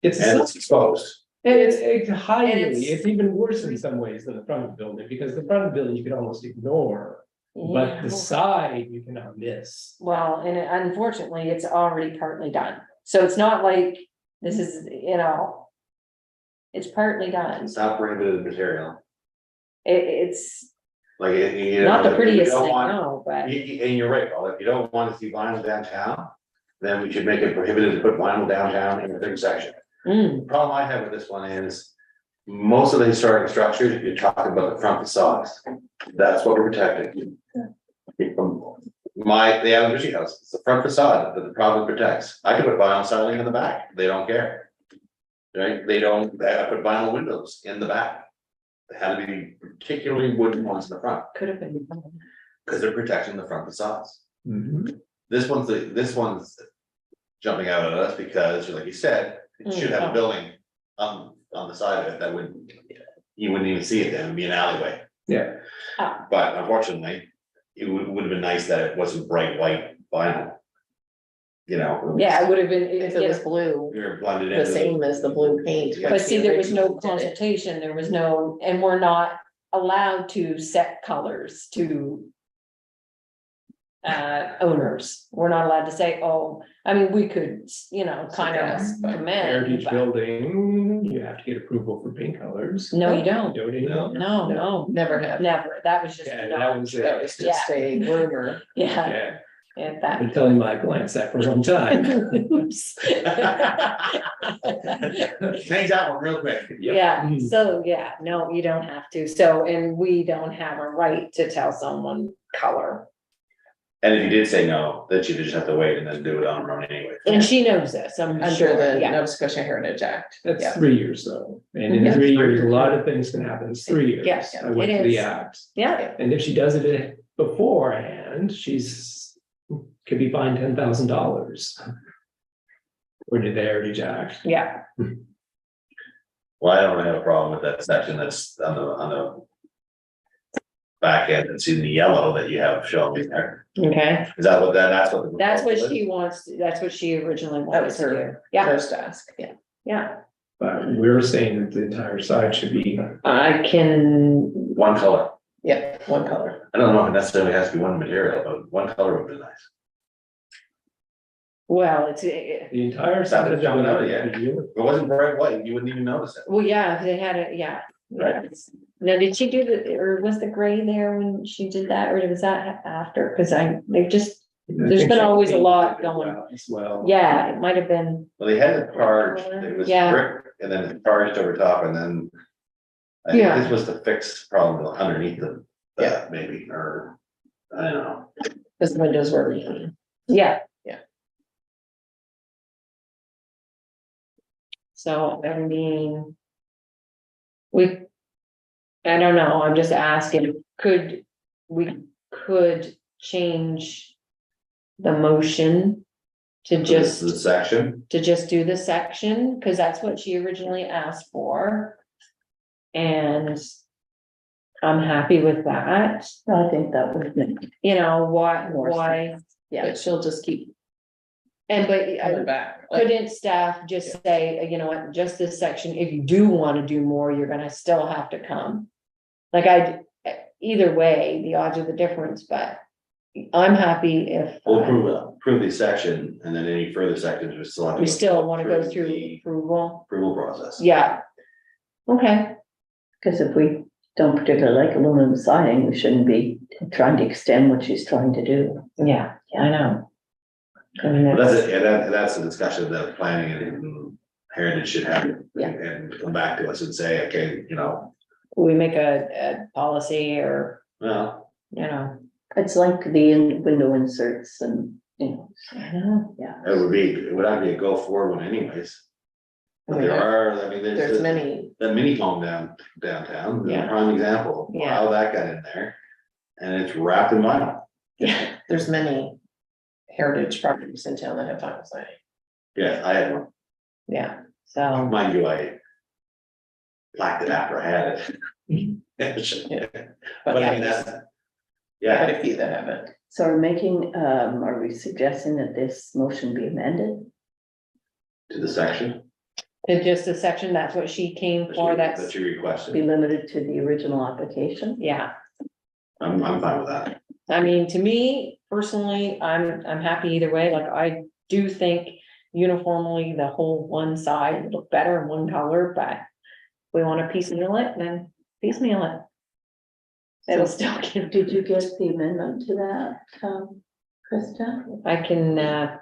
Speaker 6: it's
Speaker 3: and it's exposed.
Speaker 6: it's highly,
Speaker 5: it's-
Speaker 6: it's even worse in some ways than the front of the building, because the front of the building you can almost ignore, but the side you cannot miss.
Speaker 5: well, and unfortunately, it's already partly done, so it's not like this is, you know. It's partly done,
Speaker 3: It's not prohibited material,
Speaker 5: it's
Speaker 3: like. You
Speaker 5: not
Speaker 3: know,
Speaker 5: the
Speaker 3: if you
Speaker 5: prettiest
Speaker 3: don't
Speaker 5: thing,
Speaker 3: want-
Speaker 5: no, but.
Speaker 3: And you're right, Paul, if you don't want to see vinyl downtown, then we should make it prohibited to put vinyl downtown in the third section.
Speaker 5: Mm,
Speaker 3: The problem I have with this one is, most of the historic structures, if you're talking about the front facades, that's what we're protecting. The Allen Ritchie house, it's the front facade that the province protects. I could put vinyl siding in the back, they don't care. Right, they don't, I put vinyl windows in the back. They had to be particularly wooden ones in the front,
Speaker 5: could have been.
Speaker 3: because they're protecting the front facades.
Speaker 6: Mhm.
Speaker 3: This one's jumping out at us because, like you said, it should have a building, on the side of it that would, you wouldn't even see it then, it'd be an alleyway.
Speaker 6: Yeah,
Speaker 3: But unfortunately, it would have been nice that it wasn't bright white vinyl. You know?
Speaker 5: Yeah, it would have been,
Speaker 7: If it was blue,
Speaker 3: You're blended in.
Speaker 7: the same as the blue paint.
Speaker 3: Yeah.
Speaker 5: but see, there was no
Speaker 7: Did it.
Speaker 5: consultation, there was no, and we're not allowed to set colors to owners. We're not allowed to say, oh, I mean, we could, you know, kind of
Speaker 7: Suggest, but
Speaker 5: commend,
Speaker 6: heritage
Speaker 5: but
Speaker 6: building, you have to get approval for paint colors.
Speaker 5: no, you don't.
Speaker 6: Don't you know?
Speaker 5: No, no,
Speaker 7: Never have.
Speaker 5: never. That was just.
Speaker 6: Yeah,
Speaker 5: not-
Speaker 6: that was
Speaker 7: That
Speaker 6: it.
Speaker 7: was just a rumor.
Speaker 5: Yeah,
Speaker 6: Yeah,
Speaker 5: yeah,
Speaker 6: I've
Speaker 5: that.
Speaker 6: been telling my clients that for some time.
Speaker 5: Oops.
Speaker 3: Change that one real quick.
Speaker 5: Yeah,
Speaker 6: Mhm.
Speaker 5: so, yeah, no, you don't have to. So, and we don't have a right to tell someone color.
Speaker 3: And if you did say no, then she'd just have to wait and then do it on her own anyway.
Speaker 5: And she knows this, I'm
Speaker 7: Under
Speaker 5: sure,
Speaker 7: the
Speaker 5: yeah.
Speaker 7: Nova Scotia Heritage Act.
Speaker 6: That's
Speaker 7: Yeah.
Speaker 6: 3 years though, and in
Speaker 5: Yeah.
Speaker 6: 3 years, a lot of things can happen, it's 3 years.
Speaker 5: Yes,
Speaker 6: I went
Speaker 5: it
Speaker 6: to the
Speaker 5: is.
Speaker 6: act,
Speaker 5: Yeah,
Speaker 6: and if she does it beforehand, could be fined $10,000. According to the Heritage Act.
Speaker 5: yeah,
Speaker 3: Well, I don't have a problem with that section that's on the. Back end, it's in the yellow that you have showing there.
Speaker 5: okay.
Speaker 3: Is that what that's what? the
Speaker 5: That's what
Speaker 3: proposal is?
Speaker 5: she wants, that's what she originally
Speaker 7: That
Speaker 5: wanted
Speaker 7: was
Speaker 5: to do.
Speaker 7: her
Speaker 5: Yeah,
Speaker 7: first ask, yeah.
Speaker 5: yeah.
Speaker 6: But we're saying that the entire side should be,
Speaker 5: I can,
Speaker 3: One color.
Speaker 7: Yeah, one color.
Speaker 3: I don't know if it necessarily has to be one material, but one color would be nice.
Speaker 5: well, it's,
Speaker 6: the entire side of the
Speaker 3: jumping out,
Speaker 6: building.
Speaker 3: yeah.
Speaker 6: would be uniform.
Speaker 3: If it wasn't bright white, you wouldn't even notice it.
Speaker 5: well, yeah, they had it, yeah.
Speaker 6: Right.
Speaker 5: Now, did she do the, or was the gray there when she did that, or was that after? Cause they just,
Speaker 6: I
Speaker 5: There's
Speaker 6: think
Speaker 5: been
Speaker 6: she
Speaker 5: always a
Speaker 6: painted
Speaker 5: lot
Speaker 6: it
Speaker 5: going.
Speaker 6: well As well.
Speaker 5: yeah, it might have been,
Speaker 3: Well, they had it charged, it was
Speaker 5: Yeah.
Speaker 3: brick and then it charged over top and then. I think
Speaker 5: Yeah.
Speaker 3: this was the fixed problem underneath the,
Speaker 7: Yeah.
Speaker 3: that maybe, or, I don't know.
Speaker 7: Because the windows were leaking.
Speaker 5: yeah.
Speaker 7: Yeah.
Speaker 5: So, I mean. I don't know, I'm just asking, we could change the motion to
Speaker 3: Just
Speaker 5: just,
Speaker 3: the section,
Speaker 5: do the section, cause that's what she originally asked for. And I'm happy with that,
Speaker 1: I think that would make
Speaker 5: you know, why,
Speaker 1: more
Speaker 5: why,
Speaker 1: yeah.
Speaker 7: But she'll just keep
Speaker 5: and
Speaker 7: coming
Speaker 5: but
Speaker 7: back. Like,
Speaker 5: couldn't staff just say, you know what, just this section, if you do wanna do more, you're gonna still have to come. Like either way, the odds are the difference, but I'm happy if.
Speaker 3: we'll approve the section and then any further sections we still have. to
Speaker 5: We
Speaker 3: go
Speaker 5: still wanna go through
Speaker 3: the
Speaker 5: approval,
Speaker 3: approval process.
Speaker 5: yeah. Okay,
Speaker 1: Because if we don't particularly like aluminum siding, we shouldn't be trying to extend what she's trying to do.
Speaker 5: yeah, I know. I mean,
Speaker 3: But that's it, and that's a discussion that planning and heritage should have.
Speaker 1: Yeah.
Speaker 3: And come back to us and say, okay, you know,
Speaker 5: we make a policy or,
Speaker 3: well,
Speaker 5: you know.
Speaker 1: It's like the window inserts and, you know,
Speaker 5: I know.
Speaker 1: yeah.
Speaker 3: it would not be a go forward one anyways. But there are, I mean,
Speaker 7: There's
Speaker 3: there's
Speaker 7: many,
Speaker 3: the mini home downtown,
Speaker 5: Yeah.
Speaker 3: a prime example, of how that got in there. And it's wrapped in vinyl.
Speaker 5: Yeah,
Speaker 7: there's many heritage properties in town that have vinyl siding.
Speaker 3: Yeah, I had one,
Speaker 5: yeah, so,
Speaker 3: mind you, I blacked it after I had it. But I mean, that's,
Speaker 7: Quite
Speaker 3: yeah,
Speaker 7: a few that haven't.
Speaker 1: So are we suggesting that this motion be amended?
Speaker 3: to the section.
Speaker 5: it's just a section, that's what she came for,
Speaker 3: That
Speaker 5: that's,
Speaker 3: you
Speaker 1: Be
Speaker 3: requested,
Speaker 1: limited to the original application?
Speaker 5: yeah.
Speaker 3: I'm fine with that.
Speaker 5: I mean, to me personally, I'm happy either way, like I do think uniformly the whole one side would look better in one color, but. If we wanna piecemeal it, then piecemeal it. It'll still give,
Speaker 1: Did you get the amendment to that, Krista?
Speaker 5: I can,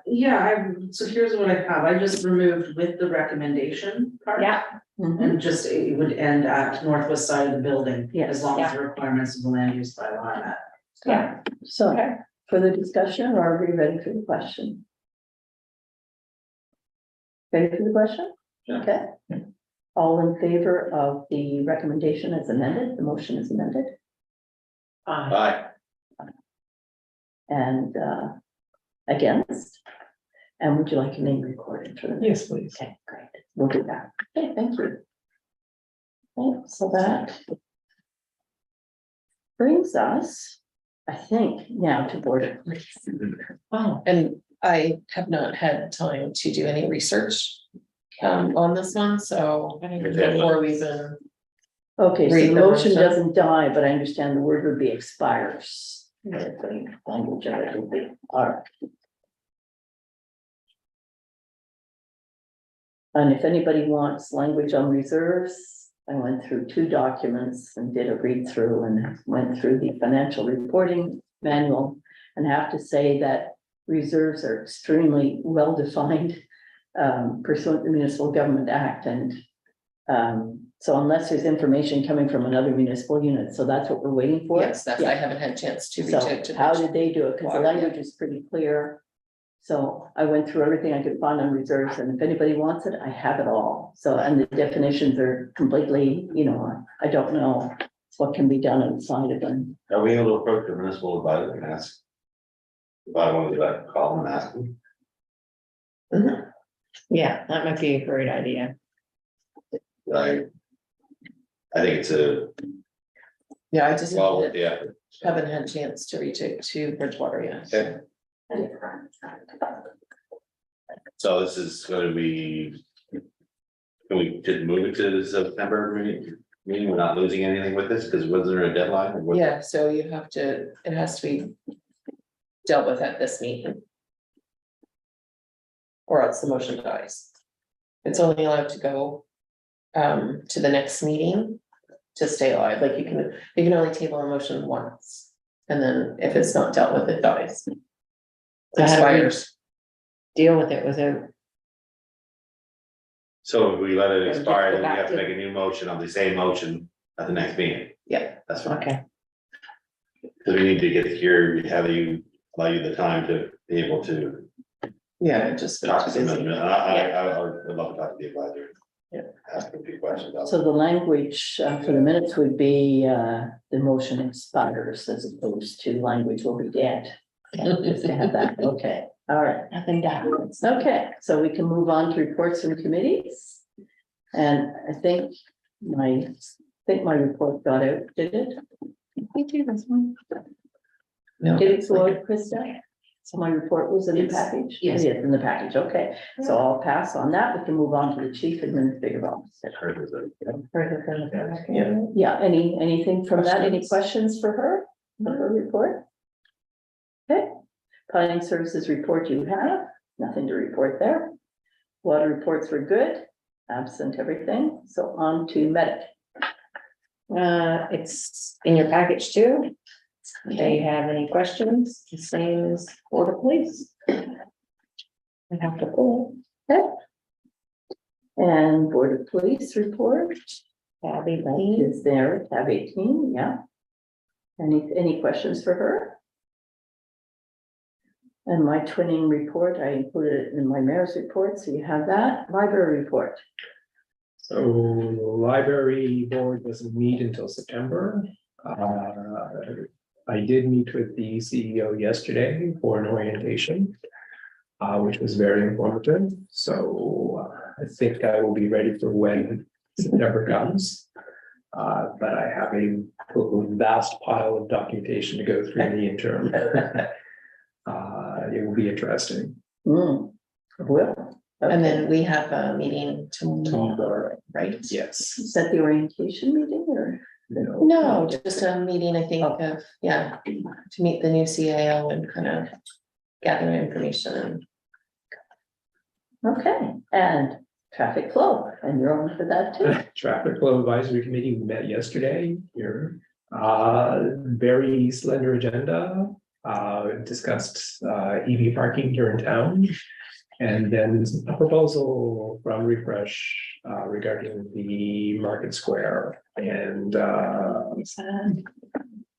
Speaker 8: Yeah, so here's what I have, I just removed with the recommendation part.
Speaker 5: yeah,
Speaker 8: And just, it would end at northwest side of the building.
Speaker 1: Yes.
Speaker 8: As long as the requirements of the land use bylaw are met.
Speaker 5: yeah,
Speaker 1: So,
Speaker 5: okay.
Speaker 1: further discussion, or are we ready for the question? Ready for the question?
Speaker 3: Yeah.
Speaker 1: Okay. All in favor of the recommendation as amended, the motion is amended,
Speaker 3: Bye.
Speaker 1: and against? And would you like a name recorded for the?
Speaker 6: Yes, please.
Speaker 1: Okay, great, we'll do that. Okay, thank you. Okay, so that brings us, I think, now to board of police.
Speaker 7: Oh, and I have not had time to do any research on this one, so before we even,
Speaker 1: Okay, so
Speaker 7: Read
Speaker 1: the
Speaker 7: the
Speaker 1: motion
Speaker 7: motion.
Speaker 1: doesn't die, but I understand the word would be expires. I think language of it would be, all right. And if anybody wants language on reserves, I went through 2 documents and did a read through and went through the financial reporting manual. And have to say that reserves are extremely well defined pursuant to the Municipal Government Act, and so unless there's information coming from another municipal unit, so that's what we're waiting for.
Speaker 7: yes, that's, I
Speaker 1: Yeah.
Speaker 7: haven't had a chance to reach
Speaker 1: So
Speaker 7: out to.
Speaker 1: how did they do it? Because the
Speaker 7: Water, yeah.
Speaker 1: language is pretty clear. So I went through everything I could find on reserves, and if anybody wants it, I have it all. So, and the definitions are completely, I don't know what can be done outside of them.
Speaker 3: Are we able to approach the municipal advisor and ask? If I wanted to call them and ask them,
Speaker 5: Yeah, that might be a great idea.
Speaker 3: I think it's a,
Speaker 7: Yeah, I just
Speaker 3: well, worth the effort.
Speaker 7: haven't had a chance to reach out to Bridgewater yet.
Speaker 3: Okay. So this is gonna be. Can we just move it to the September meeting? We're not losing anything with this, because wasn't there a deadline? or what?
Speaker 7: Yeah, so you have to, it has to be dealt with at this meeting. Or else the motion dies. It's only allowed to go to the next meeting to stay alive, like you can only table a motion once. And then if it's not dealt with, it dies. It
Speaker 5: So how do we-
Speaker 7: expires.
Speaker 5: Deal with it without,
Speaker 3: So if we let it
Speaker 5: just
Speaker 3: expire,
Speaker 5: go
Speaker 3: then we
Speaker 5: back
Speaker 3: have to
Speaker 5: to-
Speaker 3: make a new motion on the same motion at the next meeting.
Speaker 7: Yeah,
Speaker 3: That's fine.
Speaker 5: okay,
Speaker 3: Because we need to get here, allow you the time to be able to
Speaker 7: yeah, it just.
Speaker 3: talk to them.
Speaker 7: busy.
Speaker 3: I would love to talk to the advisor.
Speaker 7: Yeah.
Speaker 3: Ask them a few questions.
Speaker 1: So the language for the minutes would be the motion expires as opposed to language will be dead. Just to have that, okay, all right.
Speaker 5: nothing happens.
Speaker 1: Okay, so we can move on to reports from committees. And I think my report got out, did it?
Speaker 5: We do this one.
Speaker 7: No.
Speaker 1: Did it go out, Krista? So my report was in the
Speaker 8: Yes.
Speaker 1: package?
Speaker 8: Yes.
Speaker 1: It is in the package, okay. So I'll pass on that. We can move on to the chief administrative officer.
Speaker 7: Yeah.
Speaker 1: Yeah, anything from that? Any
Speaker 7: Questions?
Speaker 1: questions for her? For her report? Okay, planning services report you have, nothing to report there. Water reports were good, absent everything, so on to medic.
Speaker 5: It's in your package too. Do you have any questions? The same as for the police. I have to pull
Speaker 1: And Board of Police report
Speaker 5: tab 18.
Speaker 1: is there, tab 18, yeah. Any questions for her? And my twinning report, I included it in my mayor's report, so you have that. Library report.
Speaker 6: So the library board doesn't meet until September. I did meet with the CEO yesterday for an orientation, which was very informative. So I think I will be ready for when September comes. But I have a vast pile of documentation to go through in the interim. It will be interesting.
Speaker 1: Well.
Speaker 7: And then we have a meeting tomorrow, right?
Speaker 6: Yes.
Speaker 1: Is that the orientation meeting or?
Speaker 7: No, just a meeting, I think, of, yeah, to meet the new CAO and kind of gather information.
Speaker 1: Okay, and traffic flow, and you're on for that too.
Speaker 6: Traffic Flow Advisory Committee, we met yesterday here. Very slender agenda, discussed EV parking here in town. And then a proposal from Refresh regarding the Market Square and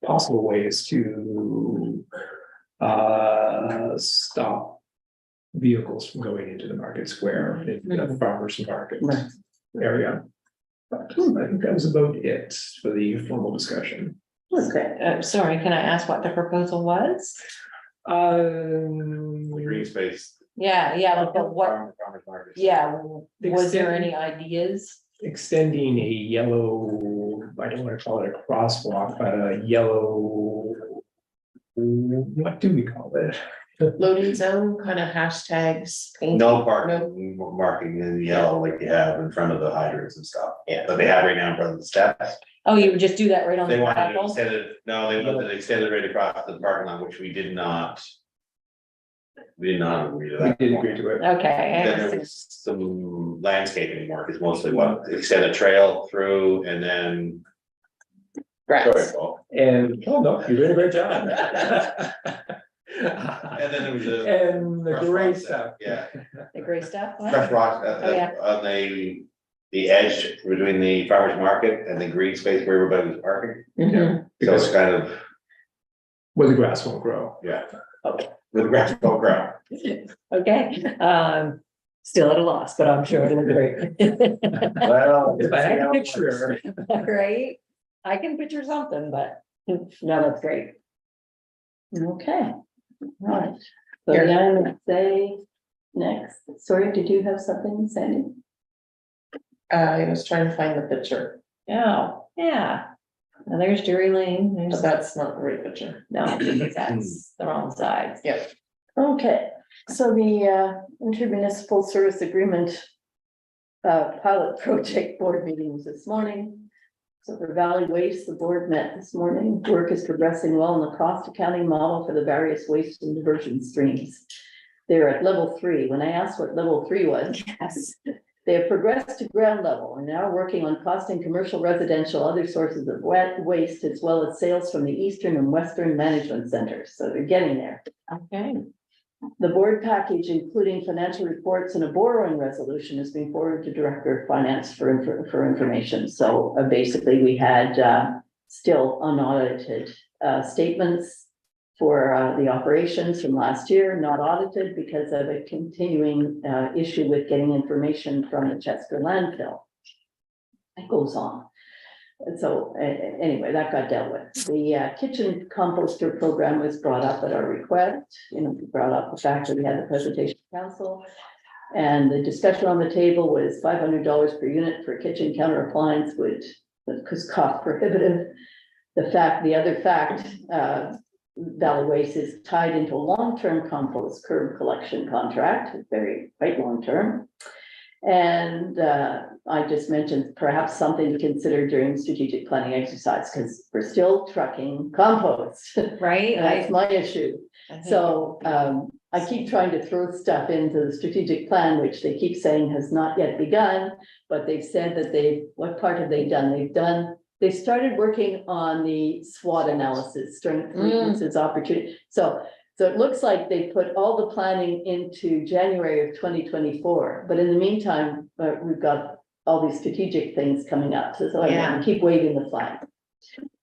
Speaker 6: possible ways to stop vehicles from going into the Market Square, in the farmers market
Speaker 1: Right.
Speaker 6: area. But I think that was about it for the formal discussion.
Speaker 1: Okay,
Speaker 5: Sorry, can I ask what the proposal was?
Speaker 3: Green space.
Speaker 5: Yeah, like, but what,
Speaker 3: Farmers market.
Speaker 5: yeah, was there any ideas?
Speaker 6: extending a yellow, I don't want to call it a crosswalk, but a yellow. What do we call it?
Speaker 7: Loading zone kind of hashtags. paint.
Speaker 3: No parking, marking in yellow like you have in front of the hydrants and stuff.
Speaker 7: Yeah.
Speaker 3: But they have right now in front of the steps.
Speaker 5: Oh, you would just do that right on
Speaker 3: They
Speaker 5: the
Speaker 3: wanted to
Speaker 5: gravel?
Speaker 3: extend it, no, they wanted to extend it right across the parking lot, which we did not. We did not agree to
Speaker 6: We
Speaker 3: that.
Speaker 6: did agree to it.
Speaker 5: Okay, I
Speaker 3: Then there
Speaker 5: understand.
Speaker 3: was some landscaping work is mostly what, extend a trail through and then. Sorry,
Speaker 7: Grass.
Speaker 3: Paul.
Speaker 6: And, oh no, you did a great job.
Speaker 3: And then there was a.
Speaker 6: And the
Speaker 3: Fresh
Speaker 6: gray
Speaker 3: rock
Speaker 6: stuff.
Speaker 3: Yeah,
Speaker 5: The gray stuff? What?
Speaker 3: fresh rock
Speaker 5: Oh, yeah.
Speaker 3: on the edge between the farmer's market and the green space where everybody was parking.
Speaker 5: Mhm.
Speaker 3: So it's kind of,
Speaker 6: Where the grass won't grow.
Speaker 3: yeah. With the grass don't grow.
Speaker 5: Okay, still at a loss, but I'm sure it'll be great.
Speaker 3: Well.
Speaker 6: If I had a picture.
Speaker 5: Right? I can picture something, but no, that's great.
Speaker 1: Okay, right. So
Speaker 7: Here.
Speaker 1: then I would say next, sorry, did you have something, Sandy?
Speaker 7: I was trying to find the picture,
Speaker 5: Oh, yeah. Now there's Drury Lane,
Speaker 7: but
Speaker 5: there's,
Speaker 7: that's not the right picture.
Speaker 5: no, that's the wrong side.
Speaker 7: Yep.
Speaker 1: Okay, so the intermunicipal service agreement pilot project board meeting was this morning. So for Valley Waste, the board met this morning. Work is progressing well in the cost accounting model for the various waste and diversion streams. They're at level 3. When I asked what level 3 was, yes, they have progressed to ground level and now working on costing commercial, residential, other sources of wet waste, as well as sales from the eastern and western management centers. So they're getting there.
Speaker 5: Okay.
Speaker 1: The board package, including financial reports and a borrowing resolution, has been forwarded to Director of Finance for information. So basically, we had still unaudited statements for the operations from last year, not audited because of a continuing issue with getting information from the Chester landfill. It goes on. And so anyway, that got dealt with. The kitchen composter program was brought up at our request. We brought up the fact that we had the presentation council. And the discussion on the table was $500 per unit for kitchen counter appliance, which was cost prohibitive. The other fact, Valley Waste is tied into a long-term compost curb collection contract, very quite long-term. And I just mentioned perhaps something to consider during strategic planning exercise, because we're still trucking compost.
Speaker 5: Right?
Speaker 1: That's my issue.
Speaker 5: I think-
Speaker 1: So I keep trying to throw stuff into the strategic plan, which they keep saying has not yet begun. But they've said that what part have they done? They started working on the SWOT analysis, strengths, weaknesses, opportunity. So it looks like they put all the planning into January of 2024, but in the meantime, we've got all these strategic things coming up, so I
Speaker 5: Yeah.
Speaker 1: keep waving the flag.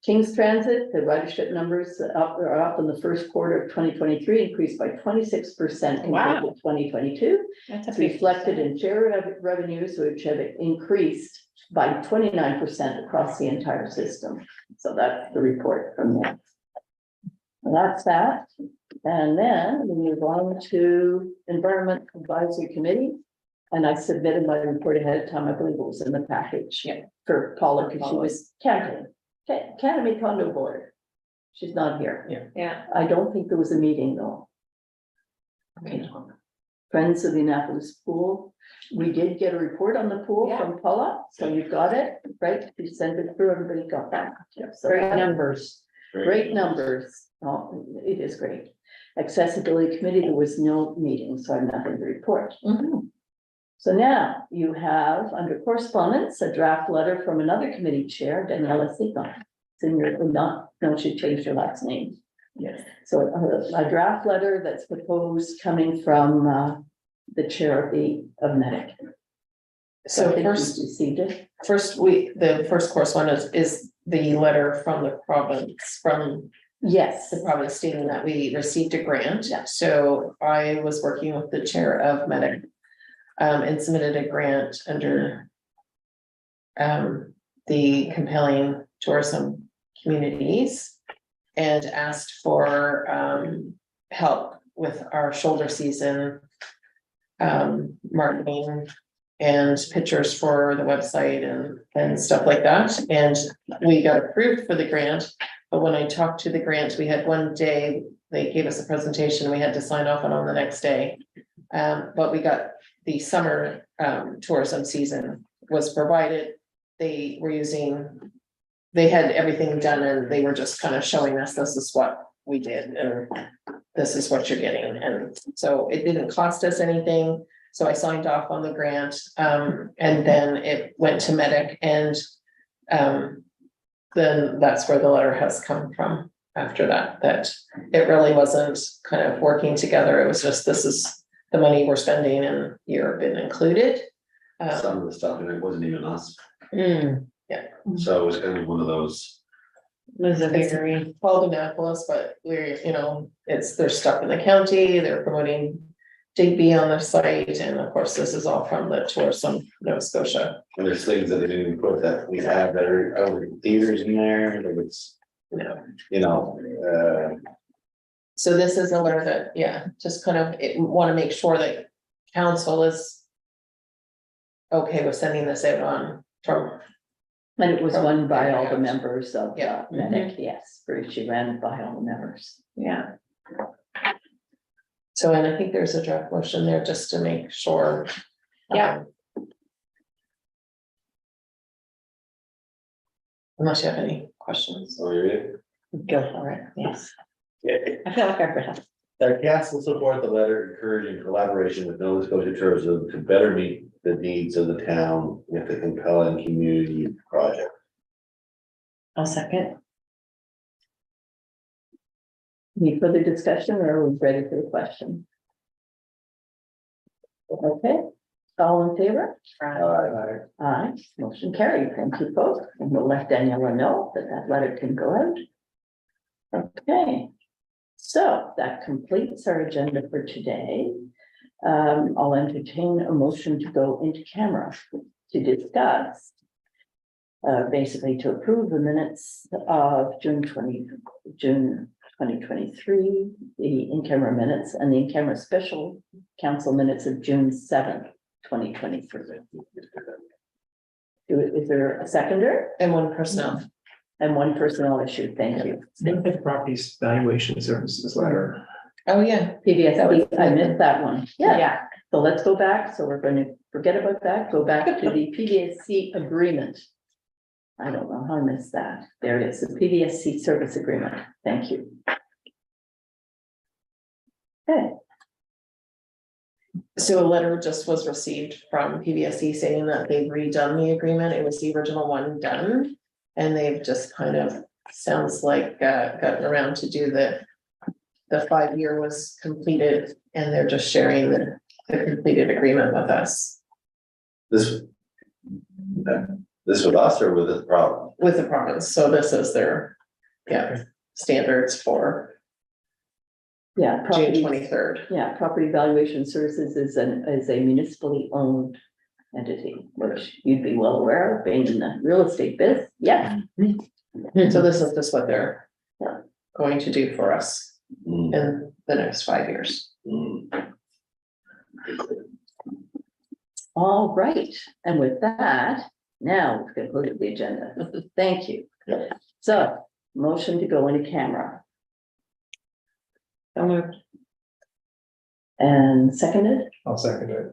Speaker 1: King's Transit, the ridership numbers are up in the first quarter of 2023, increased by 26% compared
Speaker 5: Wow.
Speaker 1: to 2022.
Speaker 5: That's a
Speaker 1: It's
Speaker 5: big
Speaker 1: reflected in share revenues, which have increased by 29% across the entire system. So that's the report from them. And that's that. And then we move on to Environment Advisory Committee. And I submitted my report ahead of time. I believe it was in the package.
Speaker 5: Yeah.
Speaker 1: For Paula, because she was counting. Academy Condo Board. She's not here.
Speaker 5: Yeah.
Speaker 1: I don't think there was a meeting though. Okay. Friends of the Annapolis Pool. We did get a report on the pool
Speaker 5: Yeah.
Speaker 1: from Paula, so you got it, right? You sent it through, everybody got that. Yeah, so
Speaker 5: Great numbers.
Speaker 1: Great numbers. Oh, it is great. Accessibility Committee, there was no meeting, so I have nothing to report. So now you have under correspondence, a draft letter from another committee chair, Daniela Seacon. It's in your, no, she changed her last name.
Speaker 6: Yes.
Speaker 1: So a draft letter that's proposed coming from the chair of Medic.
Speaker 7: So
Speaker 1: I think you
Speaker 7: first,
Speaker 1: received it.
Speaker 7: the first correspondence is the letter from the province, from
Speaker 1: Yes.
Speaker 7: the province stating that we received a grant.
Speaker 1: Yeah.
Speaker 7: So I was working with the chair of Medic and submitted a grant under the compelling tourism communities and asked for help with our shoulder season marketing and pictures for the website and stuff like that. And we got approved for the grant, but when I talked to the grant, we had one day, they gave us a presentation, we had to sign off on the next day. But we got the summer tourism season was provided. They were they had everything done and they were just kind of showing us, this is what we did and this is what you're getting. And so it didn't cost us anything. So I signed off on the grant, and then it went to Medic, and then that's where the letter has come from after that, that it really wasn't kind of working together. It was just, this is the money we're spending and you've been included.
Speaker 3: Some of the stuff, and it wasn't even us,
Speaker 5: Mm,
Speaker 3: so it was kind of one of those.
Speaker 5: was a
Speaker 7: It's
Speaker 5: very,
Speaker 7: called Annapolis, but we're, it's, they're stuck in the county, they're promoting Digby on their site, and of course, this is all from the tourism Nova Scotia.
Speaker 3: And there's things that they didn't even put that we have that are over theaters in there, like it's,
Speaker 7: So this is a letter that, yeah, just kind of, want to make sure that council is okay with sending this out on from,
Speaker 1: And it was run by all the members of
Speaker 7: Yeah.
Speaker 1: Medic, yes, Bruce, ran it by all the members.
Speaker 7: yeah. So, and I think there's a draft motion there just to make sure.
Speaker 5: Yeah.
Speaker 7: Unless you have any questions.
Speaker 3: so you're.
Speaker 5: go for it, yes.
Speaker 3: Yeah.
Speaker 5: I feel like I forgot.
Speaker 3: That council support the letter encouraging collaboration with Nova Scotia Tourism to better meet the needs of the town with the compelling community project.
Speaker 5: I'll second.
Speaker 1: Any further discussion or are we ready for the question? Okay, all in favor? Aye, motion carried. Thank you both. And we'll let Daniela know that that letter can go out. Okay, so that completes our agenda for today. I'll entertain a motion to go into camera to discuss. Basically to approve the minutes of June 2023, the in-camera minutes and the in-camera special council minutes of June 7th, 2023. Is there a seconder?
Speaker 7: And one personnel.
Speaker 1: And one personnel issue, thank you.
Speaker 6: Neighborhood Properties Valuation Services letter.
Speaker 7: Oh, yeah.
Speaker 1: PBSC, I missed that one. Yeah,
Speaker 5: Yeah,
Speaker 1: so let's go back. So we're going to forget about that, go back to the PBSC agreement. I don't know how I missed that. There it is, the PBSC service agreement. Thank you. Okay,
Speaker 7: So a letter just was received from PBSC saying that they've redone the agreement. It was the original one done. And they've just kind of, sounds like, gotten around to do the 5-year was completed and they're just sharing the completed agreement with us.
Speaker 3: This with us or with the problem?
Speaker 7: With the province. So this is their, standards for
Speaker 1: yeah.
Speaker 7: June
Speaker 1: property-
Speaker 7: 23rd.
Speaker 1: Yeah, Property Valuation Services is a municipally owned entity, which you'd be well aware of, being in the real estate biz. Yeah,
Speaker 7: So this is just what they're going to do for us in the next 5 years.
Speaker 1: all right. And with that, now we've concluded the agenda. Thank you. So, motion to go into camera
Speaker 5: so moved.
Speaker 1: and seconded.
Speaker 6: I'll second it.